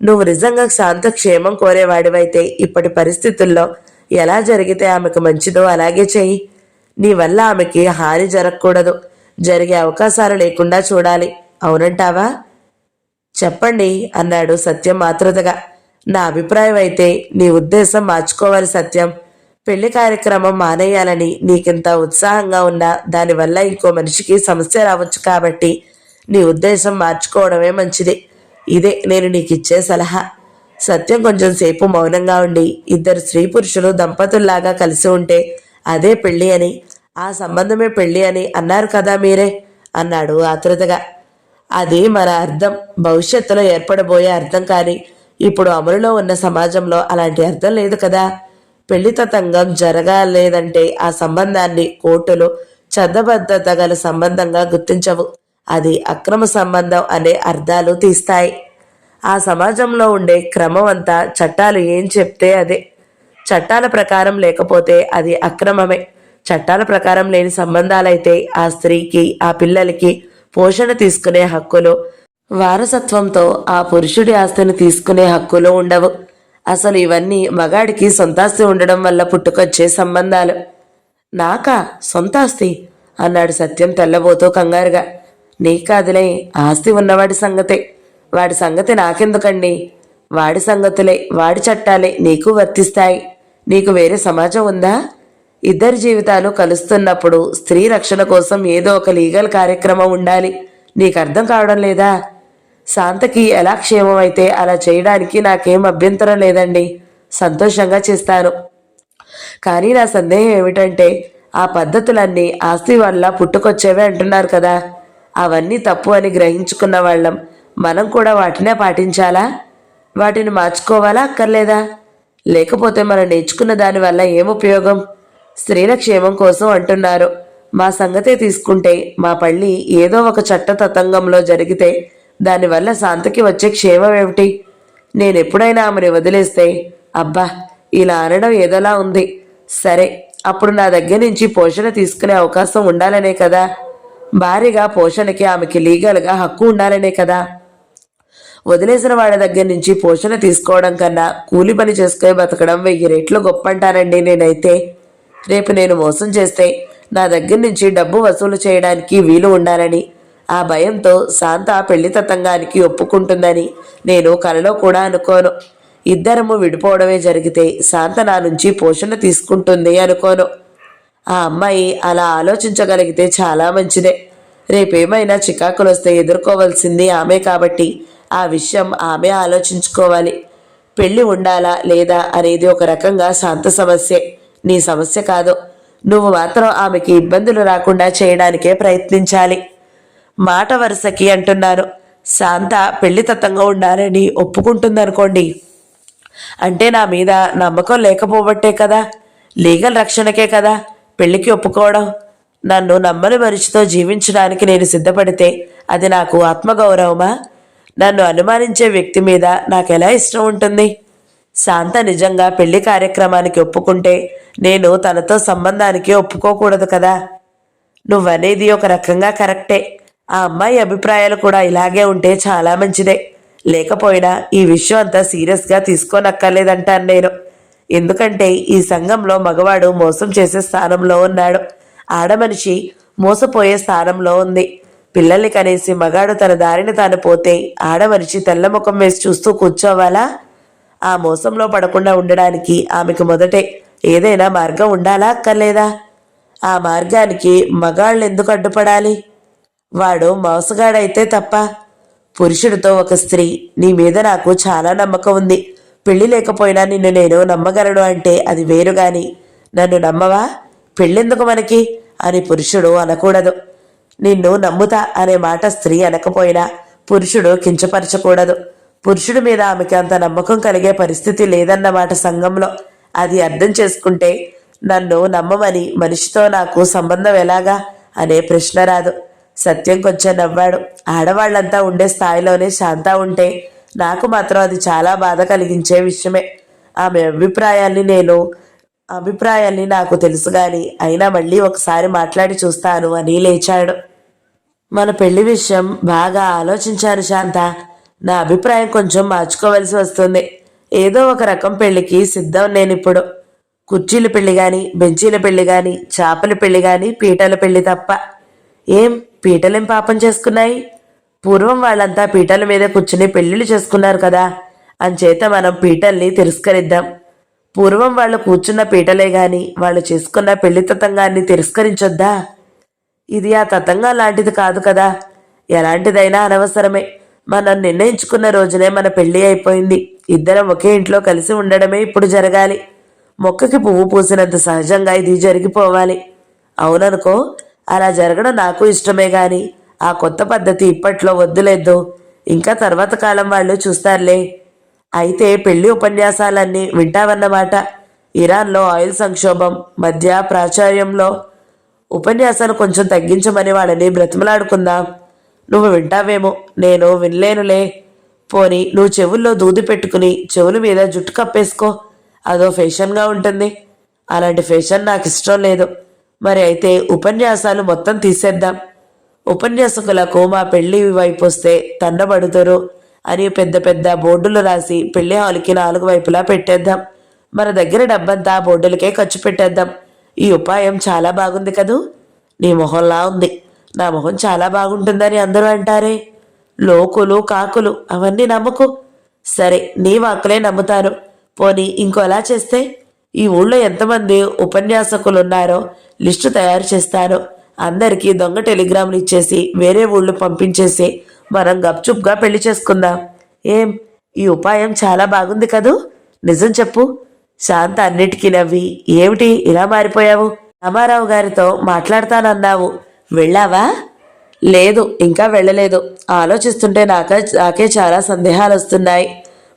నువ్వు నిజంగా శాంత క్షేమం కోరేవాడివైతే ఇప్పటి పరిస్థితుల్లో ఎలా జరిగితే ఆమెకు మంచిదో అలాగే చెయ్యి. నీ వల్ల ఆమెకి హాని జరగకూడదు. జరిగే అవకాశాలు లేకుండా చూడాలి. అవునంటావా? చెప్పండి అన్నాడు సత్యం ఆతృతగా. నా అభిప్రాయం అయితే నీ ఉద్దేశం మార్చుకోవాలి సత్యం. పెళ్లి కార్యక్రమం మానేయాలని నీకింత ఉత్సాహంగా ఉన్నా దానివల్ల ఇంకో మనిషికి సమస్య రావచ్చు కాబట్టి నీ ఉద్దేశం మార్చుకోవడమే మంచిది. ఇదే నేను నీకిచ్చే సలహా. సత్యం కొంచెం సేపు మౌనంగా ఉండి, ఇద్దరు స్త్రీ పురుషులు దంపతుల్లాగా కలిసి ఉంటే అదే పెళ్లి అని, ఆ సంబంధమే పెళ్లి అని అన్నారు కదా మీరే అన్నాడు ఆతృతగా. అది మన అర్థం, భవిష్యత్తులో ఏర్పడబోయే అర్థం. కానీ ఇప్పుడు అమలులో ఉన్న సమాజంలో అలాంటి అర్థం లేదు కదా. పెళ్లి తతంగం జరగలేదంటే ఆ సంబంధాన్ని కోర్టులు చట్టబద్ధత గల సంబంధంగా గుర్తించవు. అది అక్రమ సంబంధం అనే అర్థాలు తీస్తాయి. ఆ సమాజంలో ఉండే క్రమం అంతా చట్టాలు ఏం చెప్తే అదే. చట్టాల ప్రకారం లేకపోతే అది అక్రమమే. చట్టాల ప్రకారం లేని సంబంధాలైతే ఆ స్త్రీకి, ఆ పిల్లలకి పోషణ తీసుకునే హక్కులు, వారసత్వంతో ఆ పురుషుడి ఆస్తిని తీసుకునే హక్కులు ఉండవు. అసలు ఇవన్నీ మగాడికి సొంతాస్తి ఉండడం వల్ల పుట్టుకొచ్చే సంబంధాలు. నాకా సొంతాస్తి అన్నాడు సత్యం తెల్లబోతూ కంగారుగా. నీకాదులే, ఆస్తి ఉన్నవాడి సంగతే. వాడి సంగతి నాకెందుకండి? వాడి సంగతులే, వాడి చట్టాలే నీకు వర్తిస్తాయి. నీకు వేరే సమాజం ఉందా? ఇద్దరి జీవితాలు కలుస్తున్నప్పుడు స్త్రీ రక్షణ కోసం ఏదో ఒక లీగల్ కార్యక్రమం ఉండాలి. నీకు అర్థం కావడం లేదా? శాంతకి ఎలా క్షేమం అయితే అలా చేయడానికి నాకేం అభ్యంతరం లేదండి. సంతోషంగా చేస్తాను. కానీ నా సందేహం ఏమిటంటే, ఆ పద్ధతులన్నీ ఆస్తి వల్ల పుట్టుకొచ్చేవే అంటున్నారు కదా. అవన్నీ తప్పు అని గ్రహించుకున్న వాళ్ళం మనం కూడా వాటినే పాటించాలా? వాటిని మార్చుకోవాలా అక్కర్లేదా? లేకపోతే మనం నేర్చుకున్న దానివల్ల ఏం ఉపయోగం? స్త్రీల క్షేమం కోసం అంటున్నారు. మా సంగతే తీసుకుంటే మా పళ్ళి ఏదో ఒక చట్ట తతంగంలో జరిగితే దానివల్ల శాంతకి వచ్చే క్షేమం ఏమిటి? నేనెప్పుడైనా ఆమెను వదిలేస్తే, అబ్బా ఇలా అనడం ఏదోలా ఉంది. సరే, అప్పుడు నా దగ్గర నుంచి పోషణ తీసుకునే అవకాశం ఉండాలనే కదా. భారీగా పోషణకి ఆమెకి లీగల్గా హక్కు ఉండాలనే కదా. వదిలేసిన వాళ్ళ దగ్గర నుంచి పోషణ తీసుకోవడం కన్నా కూలి పని చేసుకుని బతకడం 1000 రెట్లు గొప్ప అంటానండి నేనైతే. రేపు నేను మోసం చేస్తే నా దగ్గర నుంచి డబ్బు వసూలు చేయడానికి వీలు ఉండాలని, ఆ భయంతో శాంత పెళ్లి తతంగానికి ఒప్పుకుంటుందని నేను కలలో కూడా అనుకోను. ఇద్దరము విడిపోవడమే జరిగితే శాంత నా నుంచి పోషణ తీసుకుంటుంది అనుకోను. ఆ అమ్మాయి అలా ఆలోచించగలిగితే చాలా మంచిదే. రేపేమైనా చికాకులు వస్తే ఎదుర్కోవాల్సింది ఆమె కాబట్టి ఆ విషయం ఆమె ఆలోచించుకోవాలి. పెళ్లి ఉండాలా లేదా అనేది ఒక రకంగా శాంత సమస్యే, నీ సమస్య కాదు. నువ్వు మాత్రం ఆమెకి ఇబ్బందులు రాకుండా చేయడానికే ప్రయత్నించాలి. మాట వరుసకి అంటున్నాను. శాంత పెళ్లి తత్తంగా ఉండాలని ఒప్పుకుంటుందనుకోండి, అంటే నా మీద నమ్మకం లేకపోబట్టే కదా. లీగల్ రక్షణకే కదా పెళ్లికి ఒప్పుకోవడం. నన్ను నమ్మని మనిషితో జీవించడానికి నేను సిద్ధపడితే అది నాకు ఆత్మగౌరవమా? నన్ను అనుమానించే వ్యక్తి మీద నాకెలా ఇష్టం ఉంటుంది? శాంత నిజంగా పెళ్లి కార్యక్రమానికి ఒప్పుకుంటే నేను తనతో సంబంధానికి ఒప్పుకోకూడదు కదా. నువ్వనేది ఒక రకంగా కరెక్టే. ఆ అమ్మాయి అభిప్రాయాలు కూడా ఇలాగే ఉంటే చాలా మంచిదే. లేకపోయినా ఈ విషయం అంతా సీరియస్గా తీసుకోనక్కర్లేదంటాను నేను. ఎందుకంటే ఈ సంఘంలో మగవాడు మోసం చేసే స్థానంలో ఉన్నాడు, ఆడమనిషి మోసపోయే స్థానంలో ఉంది. పిల్లల్ని కనేసి మగాడు తన దారిని తాను పోతే ఆడమనిషి తెల్లముఖం వేసి చూస్తూ కూర్చోవాలా? ఆ మోసంలో పడకుండా ఉండడానికి ఆమెకు మొదటే ఏదైనా మార్గం ఉండాలా అక్కర్లేదా? ఆ మార్గానికి మగాళ్ళు ఎందుకు అడ్డుపడాలి? వాడు మోసగాడైతే తప్ప. పురుషుడితో ఒక స్త్రీ, నీ మీద నాకు చాలా నమ్మకం ఉంది, పెళ్లి లేకపోయినా నిన్ను నేను నమ్మగలను అంటే అది వేరుగాని నన్ను నమ్మవా? పెళ్ళెందుకు మనకి అని పురుషుడు అనకూడదు. నిన్ను నమ్ముతా అనే మాట స్త్రీ అనకపోయినా పురుషుడు కించపరచకూడదు. పురుషుడి మీద ఆమెకి అంత నమ్మకం కలిగే పరిస్థితి లేదన్నమాట సంఘంలో. అది అర్థం చేసుకుంటే నన్ను నమ్మమని మనిషితో నాకు సంబంధం ఎలాగా అనే ప్రశ్న రాదు. సత్యం కొంచెం నవ్వాడు. ఆడవాళ్లంతా ఉండే స్థాయిలోనే శాంత ఉంటే నాకు మాత్రం అది చాలా బాధ కలిగించే విషయమే. ఆమె అభిప్రాయాల్ని నాకు తెలుసు గాని అయినా మళ్ళీ ఒకసారి మాట్లాడి చూస్తాను అని లేచాడు. మన పెళ్లి విషయం బాగా ఆలోచించాను శాంత. నా అభిప్రాయం కొంచెం మార్చుకోవలసి వస్తుంది. ఏదో ఒక రకం పెళ్లికి సిద్ధం నేనిప్పుడు. కుర్చీల పెళ్లి గాని, బెంచీల పెళ్లి గాని, చాపల పెళ్లి గాని, పీటల పెళ్లి తప్ప. ఏం పీటలేం పాపం చేసుకున్నాయి? పూర్వం వాళ్ళంతా పీటల మీద కూర్చుని పెళ్లిళ్ళు చేసుకున్నారు కదా, అంచేత మనం పీటల్ని తిరస్కరిద్దాం. పూర్వం వాళ్ళు కూర్చున్న పీటలే గాని వాళ్ళు చేసుకున్న పెళ్లి తతంగాన్ని తిరస్కరించొద్దా? ఇది ఆ తతంగా లాంటిది కాదు కదా. ఎలాంటిదైనా అనవసరమే. మనం నిర్ణయించుకున్న రోజునే మన పెళ్లి అయిపోయింది. ఇద్దరం ఒకే ఇంట్లో కలిసి ఉండడమే ఇప్పుడు జరగాలి. మొక్కకి పువ్వు పూసినంత సహజంగా ఇది జరిగిపోవాలి. అవుననుకో, అలా జరగడం నాకు ఇష్టమే గాని ఆ కొత్త పద్ధతి ఇప్పట్లో వద్దులేదు. ఇంకా తర్వాత కాలం వాళ్ళు చూస్తారులే. అయితే పెళ్లి ఉపన్యాసాలన్నీ వింటావన్నమాట. ఇరాన్లో ఆయిల్ సంక్షోభం మధ్య ప్రాచుర్యంలో ఉపన్యాసాలు కొంచెం తగ్గించమని వాళ్ళని బ్రతిమలాడుకుందాం. నువ్వు వింటావేమో, నేను వినలేనులే. పోని నువ్వు చెవుల్లో దూది పెట్టుకుని చెవుల మీద జుట్టు కప్పేసుకో, అదో ఫ్యాషన్గా ఉంటుంది. అలాంటి ఫ్యాషన్ నాకు ఇష్టం లేదు. మరి అయితే ఉపన్యాసాలు మొత్తం తీసేద్దాం. ఉపన్యాసకులకు మా పెళ్లి వైపు వస్తే తండబడుతురు అని పెద్ద పెద్ద బోర్డులు రాసి పెళ్లి హాల్కి 4 వైపులా పెట్టేద్దాం. మన దగ్గర డబ్బంతా బోర్డులకే ఖర్చు పెట్టేద్దాం. ఈ ఉపాయం చాలా బాగుంది కదూ. నీ మొహంలా ఉంది. నా మొహం చాలా బాగుంటుందని అందరూ అంటారే. లోకులు కాకులు అవన్నీ నమ్మకు. సరే, నీ వాక్కులే నమ్ముతాను. పోనీ ఇంకోలా చేస్తే, ఈ ఊళ్ళో ఎంతమంది ఉపన్యాసకులున్నారో లిస్టు తయారు చేస్తాను. అందరికీ దొంగ టెలిగ్రాములు ఇచ్చేసి వేరే ఊళ్ళు పంపించేసి మనం గప్చుప్గా పెళ్లి చేసుకుందాం. ఏం, ఈ ఉపాయం చాలా బాగుంది కదూ. నిజం చెప్పు. శాంత అన్నిటికీ నవ్వి, ఏమిటి ఇలా మారిపోయావు? రామారావు గారితో మాట్లాడతానన్నావు, వెళ్ళావా? లేదు, ఇంకా వెళ్ళలేదు. ఆలోచిస్తుంటే నాకే చాలా సందేహాలు వస్తున్నాయి.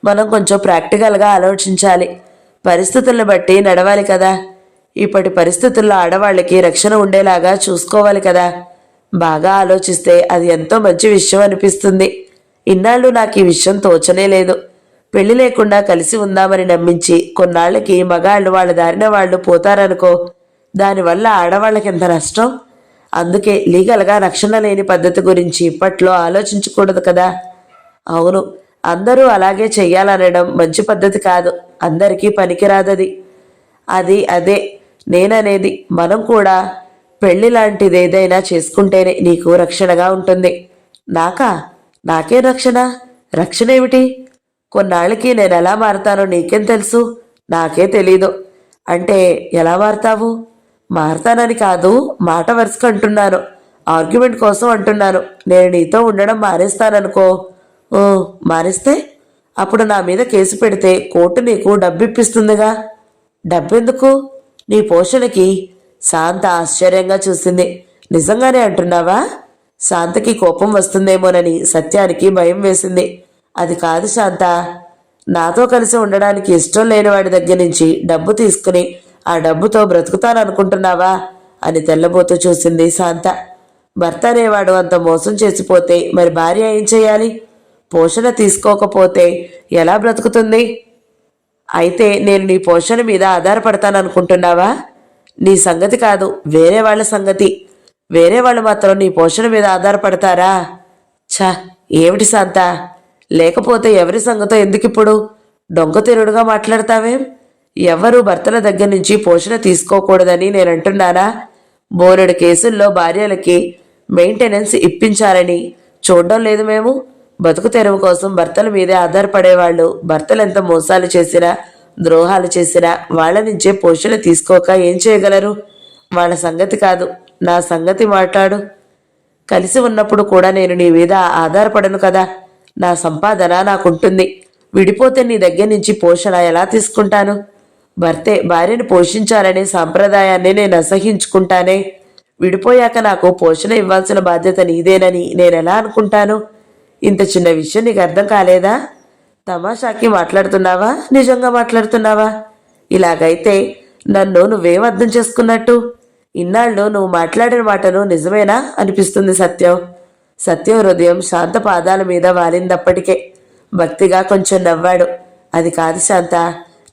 మనం కొంచెం ప్రాక్టికల్గా ఆలోచించాలి. పరిస్థితులను బట్టి నడవాలి కదా. ఇప్పటి పరిస్థితుల్లో ఆడవాళ్ళకి రక్షణ ఉండేలాగా చూసుకోవాలి కదా. బాగా ఆలోచిస్తే అది ఎంతో మంచి విషయం అనిపిస్తుంది. ఇన్నాళ్ళు నాకు ఈ విషయం తోచనే లేదు. పెళ్లి లేకుండా కలిసి ఉందామని నమ్మించి కొన్నాళ్ళకి మగాళ్ళు వాళ్ళ దారిన వాళ్ళు పోతారనుకో, దానివల్ల ఆడవాళ్ళకి ఎంత నష్టం. అందుకే లీగల్గా రక్షణ లేని పద్ధతి గురించి ఇప్పట్లో ఆలోచించకూడదు కదా. అవును, అందరూ అలాగే చెయ్యాలనడం మంచి పద్ధతి కాదు. అందరికీ పనికిరాదది. అదే నేననేది. మనం కూడా పెళ్లి లాంటిదేదైనా చేసుకుంటేనే నీకు రక్షణగా ఉంటుంది. నాకే రక్షణ? రక్షణ ఏమిటి? కొన్నాళ్ళకి నేను ఎలా మారతానో నీకేం తెలుసు? నాకే తెలీదు. అంటే ఎలా మారతావు? మారతానని కాదు, మాట వరుసకు అంటున్నాను. ఆర్గ్యుమెంట్ కోసం అంటున్నాను. నేను నీతో ఉండడం మానేస్తాననుకో. మానేస్తే అప్పుడు నా మీద కేసు పెడితే కోర్టు నీకు డబ్బు ఇప్పిస్తుందిగా. డబ్బెందుకు? నీ పోషణకి. శాంత ఆశ్చర్యంగా చూసింది. నిజంగానే అంటున్నావా? శాంతకి కోపం వస్తుందేమోనని సత్యానికి భయం వేసింది. అది కాదు శాంత, నాతో కలిసి ఉండడానికి ఇష్టం లేని వాడి దగ్గర నుంచి డబ్బు తీసుకుని ఆ డబ్బుతో బ్రతుకుతాననుకుంటున్నావా అని తెల్లబోతూ చూసింది శాంత. భర్త అనేవాడు అంత మోసం చేసిపోతే మరి భార్య ఏం చేయాలి? పోషణ తీసుకోకపోతే ఎలా బ్రతుకుతుంది? అయితే నేను నీ పోషణ మీద ఆధారపడతాననుకుంటున్నావా? నీ సంగతి కాదు, వేరే వాళ్ళ సంగతి. వేరే వాళ్ళు మాత్రం నీ పోషణ మీద ఆధారపడతారా? ఛ, ఏమిటి శాంత? లేకపోతే ఎవరి సంగతో ఎందుకిప్పుడు దొంగతిరుడుగా మాట్లాడతావేం? ఎవరు భర్తల దగ్గర నుంచి పోషణ తీసుకోకూడదని నేనంటున్నానా? బోలెడు కేసుల్లో భార్యలకి మెయింటెనెన్స్ ఇప్పించాలని చూడడం లేదు మేము. బతుకు తెరువు కోసం భర్తల మీదే ఆధారపడేవాళ్ళు భర్తలు ఎంత మోసాలు చేసినా ద్రోహాలు చేసినా వాళ్ళ నుంచే పోషణ తీసుకోక ఏం చేయగలరు? వాళ్ళ సంగతి కాదు, నా సంగతి మాట్లాడు. కలిసి ఉన్నప్పుడు కూడా నేను నీ మీద ఆధారపడను కదా. నా సంపాదన నాకుంటుంది. విడిపోతే నీ దగ్గర నుంచి పోషణ ఎలా తీసుకుంటాను? భర్తే భార్యను పోషించాలనే సాంప్రదాయాన్ని నేను అసహించుకుంటానే. విడిపోయాక నాకు పోషణ ఇవ్వాల్సిన బాధ్యత నీదేనని నేనెలా అనుకుంటాను? ఇంత చిన్న విషయం నీకు అర్థం కాలేదా? తమాషాకి మాట్లాడుతున్నావా, నిజంగా మాట్లాడుతున్నావా? ఇలాగైతే నన్ను నువ్వేం అర్థం చేసుకున్నట్టు? ఇన్నాళ్ళు నువ్వు మాట్లాడిన మాటను నిజమేనా అనిపిస్తుంది సత్యం హృదయం శాంత పాదాల మీద వాలిందప్పటికే. భక్తిగా కొంచెం నవ్వాడు. అది కాదు శాంత,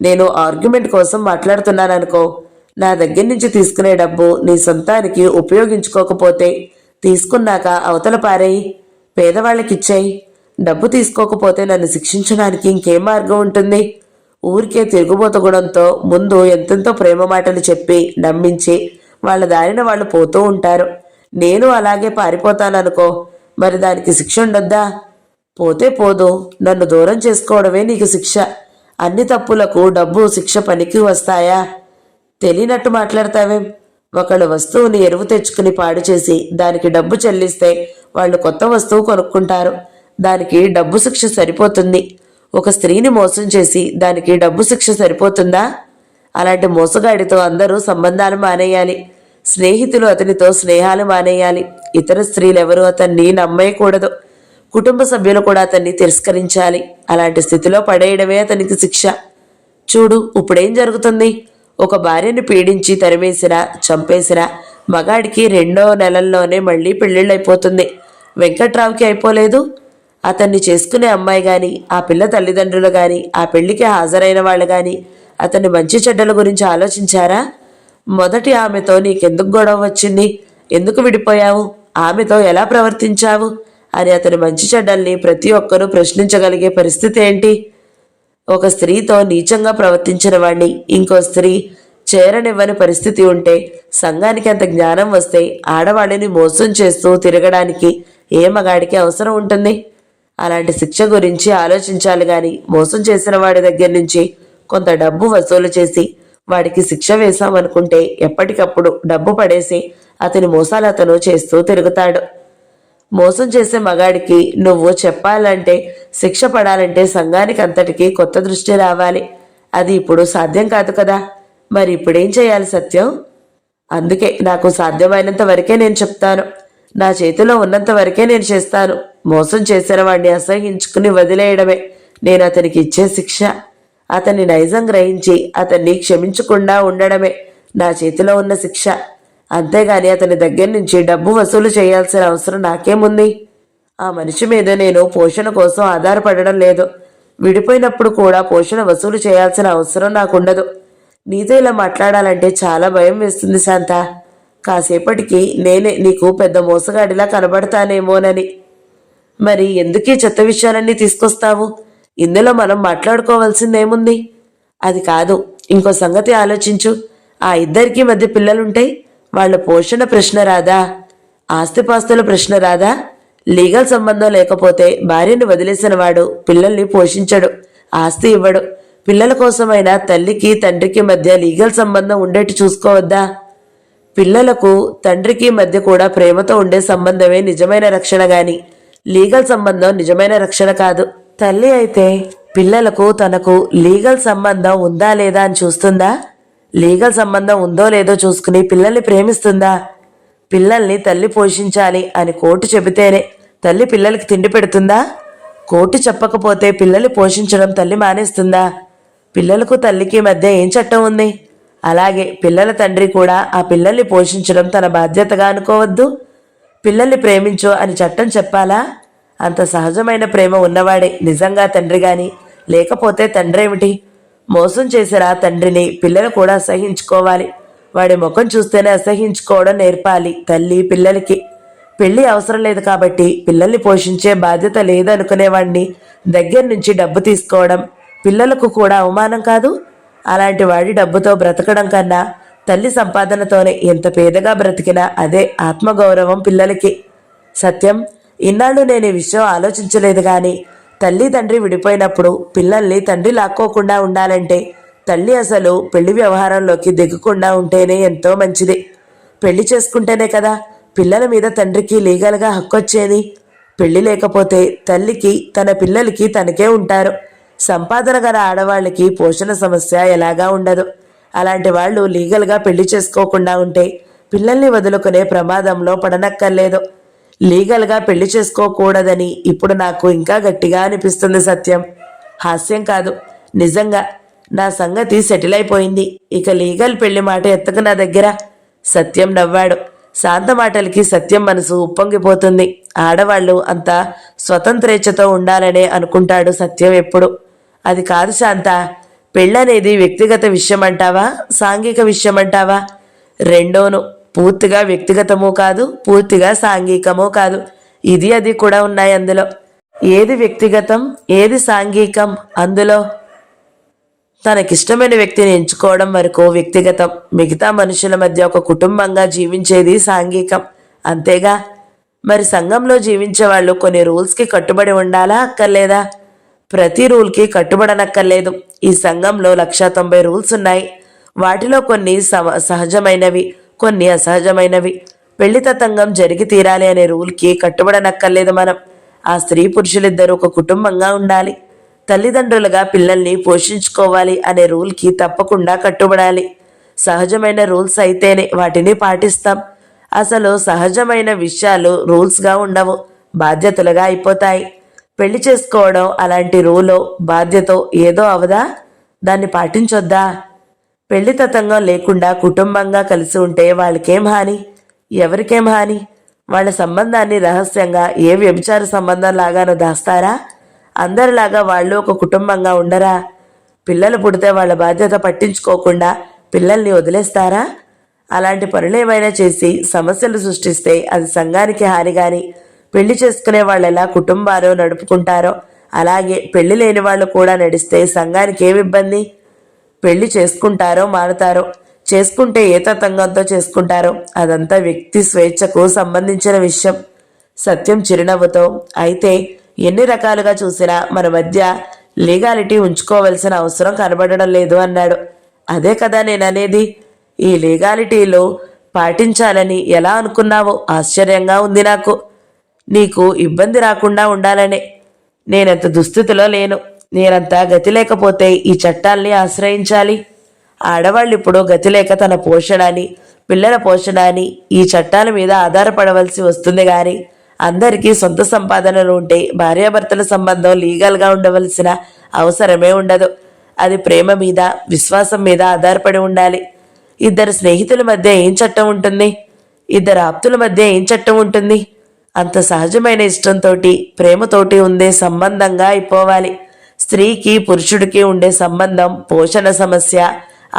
నేను ఆర్గ్యుమెంట్ కోసం మాట్లాడుతున్నాననుకో. నా దగ్గర నుంచి తీసుకునే డబ్బు నీ సొంతానికి ఉపయోగించుకోకపోతే తీసుకున్నాక అవతల పారేయి, పేదవాళ్ళకిచ్చేయి. డబ్బు తీసుకోకపోతే నన్ను శిక్షించడానికి ఇంకేం మార్గం ఉంటుంది? ఊరికే తిరుగుబోతు గుణంతో ముందు ఎంతెంతో ప్రేమ మాటలు చెప్పి నమ్మించి వాళ్ళ దారిన వాళ్ళు పోతూ ఉంటారు. నేను అలాగే పారిపోతాననుకో, మరి దానికి శిక్ష ఉండొద్దా? పోతే పోదు, నన్ను దూరం చేసుకోవడమే నీకు శిక్ష. అన్ని తప్పులకు డబ్బు శిక్ష పనికి వస్తాయా? తెలియనట్టు మాట్లాడతావేం? ఒకళ్ళు వస్తువుని ఎరువు తెచ్చుకుని పాడు చేసి దానికి డబ్బు చెల్లిస్తే వాళ్ళు కొత్త వస్తువు కొనుక్కుంటారు. దానికి డబ్బు శిక్ష సరిపోతుంది. ఒక స్త్రీని మోసం చేసి దానికి డబ్బు శిక్ష సరిపోతుందా? అలాంటి మోసగాడితో అందరూ సంబంధాలు మానేయాలి. స్నేహితులు అతనితో స్నేహాలు మానేయాలి. ఇతర స్త్రీలెవరూ అతన్ని నమ్మేయకూడదు. కుటుంబ సభ్యులు కూడా అతన్ని తిరస్కరించాలి. అలాంటి స్థితిలో పడేయడమే అతనికి శిక్ష. చూడు ఇప్పుడేం జరుగుతుంది. ఒక భార్యను పీడించి తరిమేసినా చంపేసినా మగాడికి 2వ నెలల్లోనే మళ్ళీ పెళ్ళిళ్ళైపోతుంది. వెంకట్రావుకి అయిపోలేదు? అతన్ని చేసుకునే అమ్మాయి గాని, ఆ పిల్ల తల్లిదండ్రులు గాని, ఆ పెళ్లికి హాజరైన వాళ్ళు గాని అతని మంచి చెడ్డల గురించి ఆలోచించారా? మొదటి ఆమెతో నీకెందుకు గొడవ వచ్చింది? ఎందుకు విడిపోయావు? ఆమెతో ఎలా ప్రవర్తించావు అని అతని మంచి చెడ్డల్ని ప్రతి ఒక్కరూ ప్రశ్నించగలిగే పరిస్థితి ఏంటి? ఒక స్త్రీతో నీచంగా ప్రవర్తించిన వాణ్ణి ఇంకో స్త్రీ చేరనివ్వని పరిస్థితి ఉంటే, సంఘానికి అంత జ్ఞానం వస్తే ఆడవాళ్ళని మోసం చేస్తూ తిరగడానికి ఏ మగాడికి అవసరం ఉంటుంది? అలాంటి శిక్ష గురించి ఆలోచించాలి గాని, మోసం చేసిన వాడి దగ్గర నుంచి కొంత డబ్బు వసూలు చేసి వాడికి శిక్ష వేశామనుకుంటే ఎప్పటికప్పుడు డబ్బు పడేసి అతని మోసాలు అతను చేస్తూ తిరుగుతాడు. మోసం చేసే మగాడికి నువ్వు చెప్పాలంటే, శిక్ష పడాలంటే సంఘానికి అంతటికీ కొత్త దృష్టి రావాలి. అది ఇప్పుడు సాధ్యం కాదు కదా. మరి ఇప్పుడేం చేయాలి సత్యం? అందుకే నాకు సాధ్యమైనంత వరకే నేను చెప్తాను. నా చేతిలో ఉన్నంత వరకే నేను చేస్తాను. మోసం చేసిన వాడిని అసహించుకుని వదిలేయడమే నేను అతనికి ఇచ్చే శిక్ష. అతన్ని నైజం గ్రహించి అతన్ని క్షమించకుండా ఉండడమే నా చేతిలో ఉన్న శిక్ష. అంతేగాని అతని దగ్గర నుంచి డబ్బు వసూలు చేయాల్సిన అవసరం నాకేముంది? ఆ మనిషి మీద నేను పోషణ కోసం ఆధారపడడం లేదు. విడిపోయినప్పుడు కూడా పోషణ వసూలు చేయాల్సిన అవసరం నాకుండదు. నీతో ఇలా మాట్లాడాలంటే చాలా భయం వేస్తుంది శాంత. కాసేపటికి నేనే నీకు పెద్ద మోసగాడిలా కనబడతానేమోనని. మరి ఎందుకీ చెత్త విషయాలన్నీ తీసుకొస్తావు? ఇందులో మనం మాట్లాడుకోవాల్సిందేముంది? అది కాదు, ఇంకో సంగతి ఆలోచించు. ఆ ఇద్దరికీ మధ్య పిల్లలుంటాయి. వాళ్ళ పోషణ ప్రశ్న రాదా? ఆస్తిపాస్తుల ప్రశ్న రాదా? లీగల్ సంబంధం లేకపోతే భార్యను వదిలేసిన వాడు పిల్లల్ని పోషించడు, ఆస్తి ఇవ్వడు. పిల్లల కోసమైనా తల్లికి తండ్రికి మధ్య లీగల్ సంబంధం ఉండేట్టు చూసుకోవద్దా? పిల్లలకు తండ్రికి మధ్య కూడా ప్రేమతో ఉండే సంబంధమే నిజమైన రక్షణ గాని, లీగల్ సంబంధం నిజమైన రక్షణ కాదు. తల్లి అయితే పిల్లలకు తనకు లీగల్ సంబంధం ఉందా లేదా అని చూస్తుందా? లీగల్ సంబంధం ఉందో లేదో చూసుకుని పిల్లల్ని ప్రేమిస్తుందా? పిల్లల్ని తల్లి పోషించాలి అని కోర్టు చెబితేనే తల్లి పిల్లలకి తిండి పెడుతుందా? కోర్టు చెప్పకపోతే పిల్లల్ని పోషించడం తల్లి మానేస్తుందా? పిల్లలకు తల్లికి మధ్య ఏం చట్టం ఉంది? అలాగే పిల్లల తండ్రి కూడా ఆ పిల్లల్ని పోషించడం తన బాధ్యతగా అనుకోవద్దు. పిల్లల్ని ప్రేమించు అని చట్టం చెప్పాలా? అంత సహజమైన ప్రేమ ఉన్నవాడే నిజంగా తండ్రి గాని, లేకపోతే తండ్రేమిటి? మోసం చేసిన తండ్రిని పిల్లలు కూడా అసహించుకోవాలి. వాడి ముఖం చూస్తేనే అసహించుకోవడం నేర్పాలి తల్లి పిల్లలకి. పెళ్లి అవసరం లేదు కాబట్టి పిల్లల్ని పోషించే బాధ్యత లేదనుకునేవాడిని దగ్గర నుంచి డబ్బు తీసుకోవడం పిల్లలకు కూడా అవమానం కాదు? అలాంటి వాడి డబ్బుతో బ్రతకడం కన్నా తల్లి సంపాదనతోనే ఎంత పేదగా బ్రతికినా అదే ఆత్మగౌరవం పిల్లలకి. సత్యం, ఇన్నాళ్ళు నేను ఈ విషయం ఆలోచించలేదు కానీ, తల్లి తండ్రి విడిపోయినప్పుడు పిల్లల్ని తండ్రి లాక్కోకుండా ఉండాలంటే తల్లి అసలు పెళ్లి వ్యవహారంలోకి దిగకుండా ఉంటేనే ఎంతో మంచిది. పెళ్లి చేసుకుంటేనే కదా పిల్లల మీద తండ్రికి లీగల్గా హక్కు వచ్చేది. పెళ్లి లేకపోతే తల్లికి తన పిల్లలకి తనకే ఉంటారు. సంపాదన గల ఆడవాళ్ళకి పోషణ సమస్య ఎలాగా ఉండదు. అలాంటి వాళ్ళు లీగల్గా పెళ్లి చేసుకోకుండా ఉంటే పిల్లల్ని వదులుకునే ప్రమాదంలో పడనక్కర్లేదు. లీగల్గా పెళ్లి చేసుకోకూడదని ఇప్పుడు నాకు ఇంకా గట్టిగా అనిపిస్తుంది సత్యం. హాస్యం కాదు, నిజంగా నా సంగతి సెటిల్ అయిపోయింది. ఇక లీగల్ పెళ్లి మాట ఎత్తకు నా దగ్గర. సత్యం నవ్వాడు. శాంత మాటలకి సత్యం మనసు ఉప్పొంగిపోతుంది. ఆడవాళ్ళు అంత స్వతంత్రేచ్ఛతో ఉండాలనే అనుకుంటాడు సత్యం ఎప్పుడు. అది కాదు శాంత, పెళ్ళనేది వ్యక్తిగత విషయం అంటావా, సాంఘిక విషయం అంటావా? రెండోను. పూర్తిగా వ్యక్తిగతమూ కాదు, పూర్తిగా సాంఘికమూ కాదు. ఇది అది కూడా ఉన్నాయి అందులో. ఏది వ్యక్తిగతం, ఏది సాంఘికం? అందులో తనకిష్టమైన వ్యక్తిని ఎంచుకోవడం వరకు వ్యక్తిగతం. మిగతా మనుషుల మధ్య ఒక కుటుంబంగా జీవించేది సాంఘికం. అంతేగా. మరి సంఘంలో జీవించే వాళ్ళు కొన్ని రూల్స్కి కట్టుబడి ఉండాలా అక్కర్లేదా? ప్రతి రూల్కి కట్టుబడనక్కర్లేదు. ఈ సంఘంలో 190 రూల్స్ ఉన్నాయి. వాటిలో కొన్ని సహజమైనవి, కొన్ని అసహజమైనవి. పెళ్లి తతంగం జరిగి తీరాలి అనే రూల్కి కట్టుబడనక్కర్లేదు మనం. ఆ స్త్రీ పురుషులిద్దరూ ఒక కుటుంబంగా ఉండాలి, తల్లిదండ్రులుగా పిల్లల్ని పోషించుకోవాలి అనే రూల్కి తప్పకుండా కట్టుబడాలి. సహజమైన రూల్స్ అయితేనే వాటిని పాటిస్తాం. అసలు సహజమైన విషయాలు రూల్స్గా ఉండవు, బాధ్యతలుగా అయిపోతాయి. పెళ్లి చేసుకోవడం అలాంటి రూలో బాధ్యతో ఏదో అవదా? దాన్ని పాటించొద్దా? పెళ్లి తతంగం లేకుండా కుటుంబంగా కలిసి ఉంటే వాళ్ళకేం హాని? ఎవరికేం హాని? వాళ్ళ సంబంధాన్ని రహస్యంగా ఏ వ్యభిచార సంబంధం లాగానో దాస్తారా? అందరిలాగా వాళ్ళు ఒక కుటుంబంగా ఉండరా? పిల్లలు పుడితే వాళ్ళ బాధ్యత పట్టించుకోకుండా పిల్లల్ని వదిలేస్తారా? అలాంటి పనులు ఏమైనా చేసి సమస్యలు సృష్టిస్తే అది సంఘానికి హాని. గాని పెళ్లి చేసుకునే వాళ్ళు ఎలా కుటుంబాలు నడుపుకుంటారో అలాగే పెళ్లి లేని వాళ్ళు కూడా నడిస్తే సంఘానికి ఏమి ఇబ్బంది? పెళ్లి చేసుకుంటారో మానుతారో, చేసుకుంటే ఏ తతంగంతో చేసుకుంటారో అదంతా వ్యక్తి స్వేచ్ఛకు సంబంధించిన విషయం. సత్యం చిరునవ్వుతో, అయితే ఎన్ని రకాలుగా చూసినా మన మధ్య లీగాలిటీ ఉంచుకోవలసిన అవసరం కనబడడం లేదు అన్నాడు. అదే కదా నేననేది. ఈ లీగాలిటీలో పాటించాలని ఎలా అనుకున్నావో ఆశ్చర్యంగా ఉంది నాకు. నీకు ఇబ్బంది రాకుండా ఉండాలనే. నేనంత దుస్థితిలో లేను. నేనంతా గతి లేకపోతే ఈ చట్టాల్ని ఆశ్రయించాలి. ఆడవాళ్ళు ఇప్పుడు గతి లేక తన పోషణ అని, పిల్లల పోషణ అని ఈ చట్టాల మీద ఆధారపడవలసి వస్తుంది. కానీ అందరికీ సొంత సంపాదనలు ఉంటే భార్యాభర్తల సంబంధం లీగల్గా ఉండవలసిన అవసరమే ఉండదు. అది ప్రేమ మీద, విశ్వాసం మీద ఆధారపడి ఉండాలి. ఇద్దరు స్నేహితుల మధ్య ఏం చట్టం ఉంటుంది? ఇద్దరు ఆప్తుల మధ్య ఏం చట్టం ఉంటుంది? అంత సహజమైన ఇష్టంతో ప్రేమతోటి ఉండే సంబంధంగా అయిపోవాలి. స్త్రీకి పురుషుడికి ఉండే సంబంధం పోషణ సమస్య,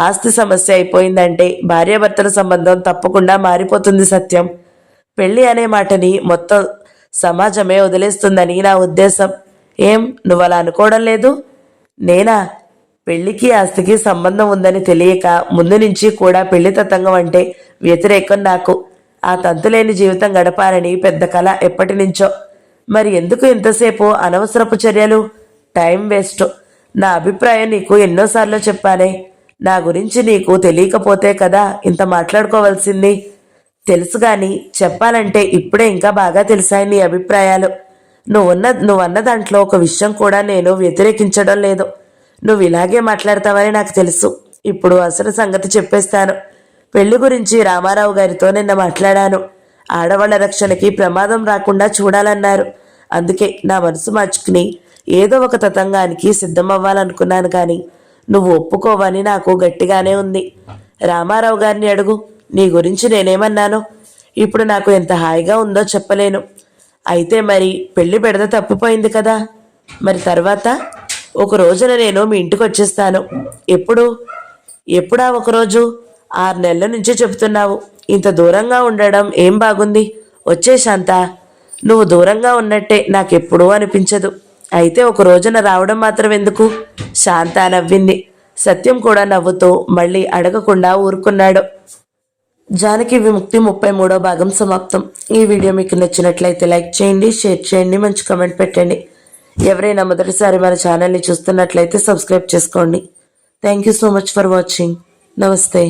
ఆస్తి సమస్య అయిపోయిందంటే భార్యాభర్తల సంబంధం తప్పకుండా మారిపోతుంది. సత్యం, పెళ్లి అనే మాటని మొత్తం సమాజమే వదిలేస్తుందని నా ఉద్దేశం. ఏం, నువ్వు అలా అనుకోవడం లేదు? నేనా? పెళ్లికి ఆస్తికి సంబంధం ఉందని తెలియక ముందు నుంచి కూడా పెళ్లి తతంగం అంటే వ్యతిరేకం నాకు. ఆ తంతులేని జీవితం గడపాలని పెద్ద కళ ఎప్పటి నుంచో. మరి ఎందుకు ఇంతసేపు అనవసరపు చర్యలు? Time waste. నా అభిప్రాయం నీకు ఎన్నోసార్లు చెప్పానే. నా గురించి నీకు తెలియకపోతే కదా ఇంత మాట్లాడుకోవాల్సింది. తెలుసు కానీ చెప్పాలంటే ఇప్పుడే ఇంకా బాగా తెలిసాయి నీ అభిప్రాయాలు. నువ్వన్న దాంట్లో ఒక విషయం కూడా నేను వ్యతిరేకించడం లేదు. నువ్వు ఇలాగే మాట్లాడతావని నాకు తెలుసు. ఇప్పుడు అసలు సంగతి చెప్పేస్తాను. పెళ్లి గురించి రామారావు గారితో నిన్న మాట్లాడాను. ఆడవాళ్ల రక్షణకి ప్రమాదం రాకుండా చూడాలన్నారు. అందుకే నా మనసు మార్చుకుని ఏదో ఒక తతంగానికి సిద్ధమవ్వాలనుకున్నాను. కానీ నువ్వు ఒప్పుకోవని నాకు గట్టిగానే ఉంది. రామారావు గారిని అడుగు, నీ గురించి నేనేమన్నాను. ఇప్పుడు నాకు ఎంత హాయిగా ఉందో చెప్పలేను. అయితే మరి పెళ్లి పెడద తప్పిపోయింది కదా. మరి తర్వాత ఒక రోజున నేను మీ ఇంటికి వచ్చేస్తాను. ఎప్పుడా ఒకరోజు? 6 నెలల నుంచి చెబుతున్నావు. ఇంత దూరంగా ఉండడం ఏం బాగుంది? వచ్చే శాంత. నువ్వు దూరంగా ఉన్నట్టే నాకెప్పుడూ అనిపించదు. అయితే ఒక రోజున రావడం మాత్రం ఎందుకు? శాంత నవ్వింది. సత్యం కూడా నవ్వుతూ మళ్ళీ అడగకుండా ఊరుకున్నాడు. జానకి విముక్తి 33వ భాగం సమాప్తం. ఈ వీడియో మీకు నచ్చినట్లయితే లైక్ చేయండి, షేర్ చేయండి, మంచి కామెంట్ పెట్టండి. ఎవరైనా మొదటిసారి మన ఛానల్ని చూస్తున్నట్లయితే సబ్స్క్రైబ్ చేసుకోండి. Thank you so much for watching. నమస్తే.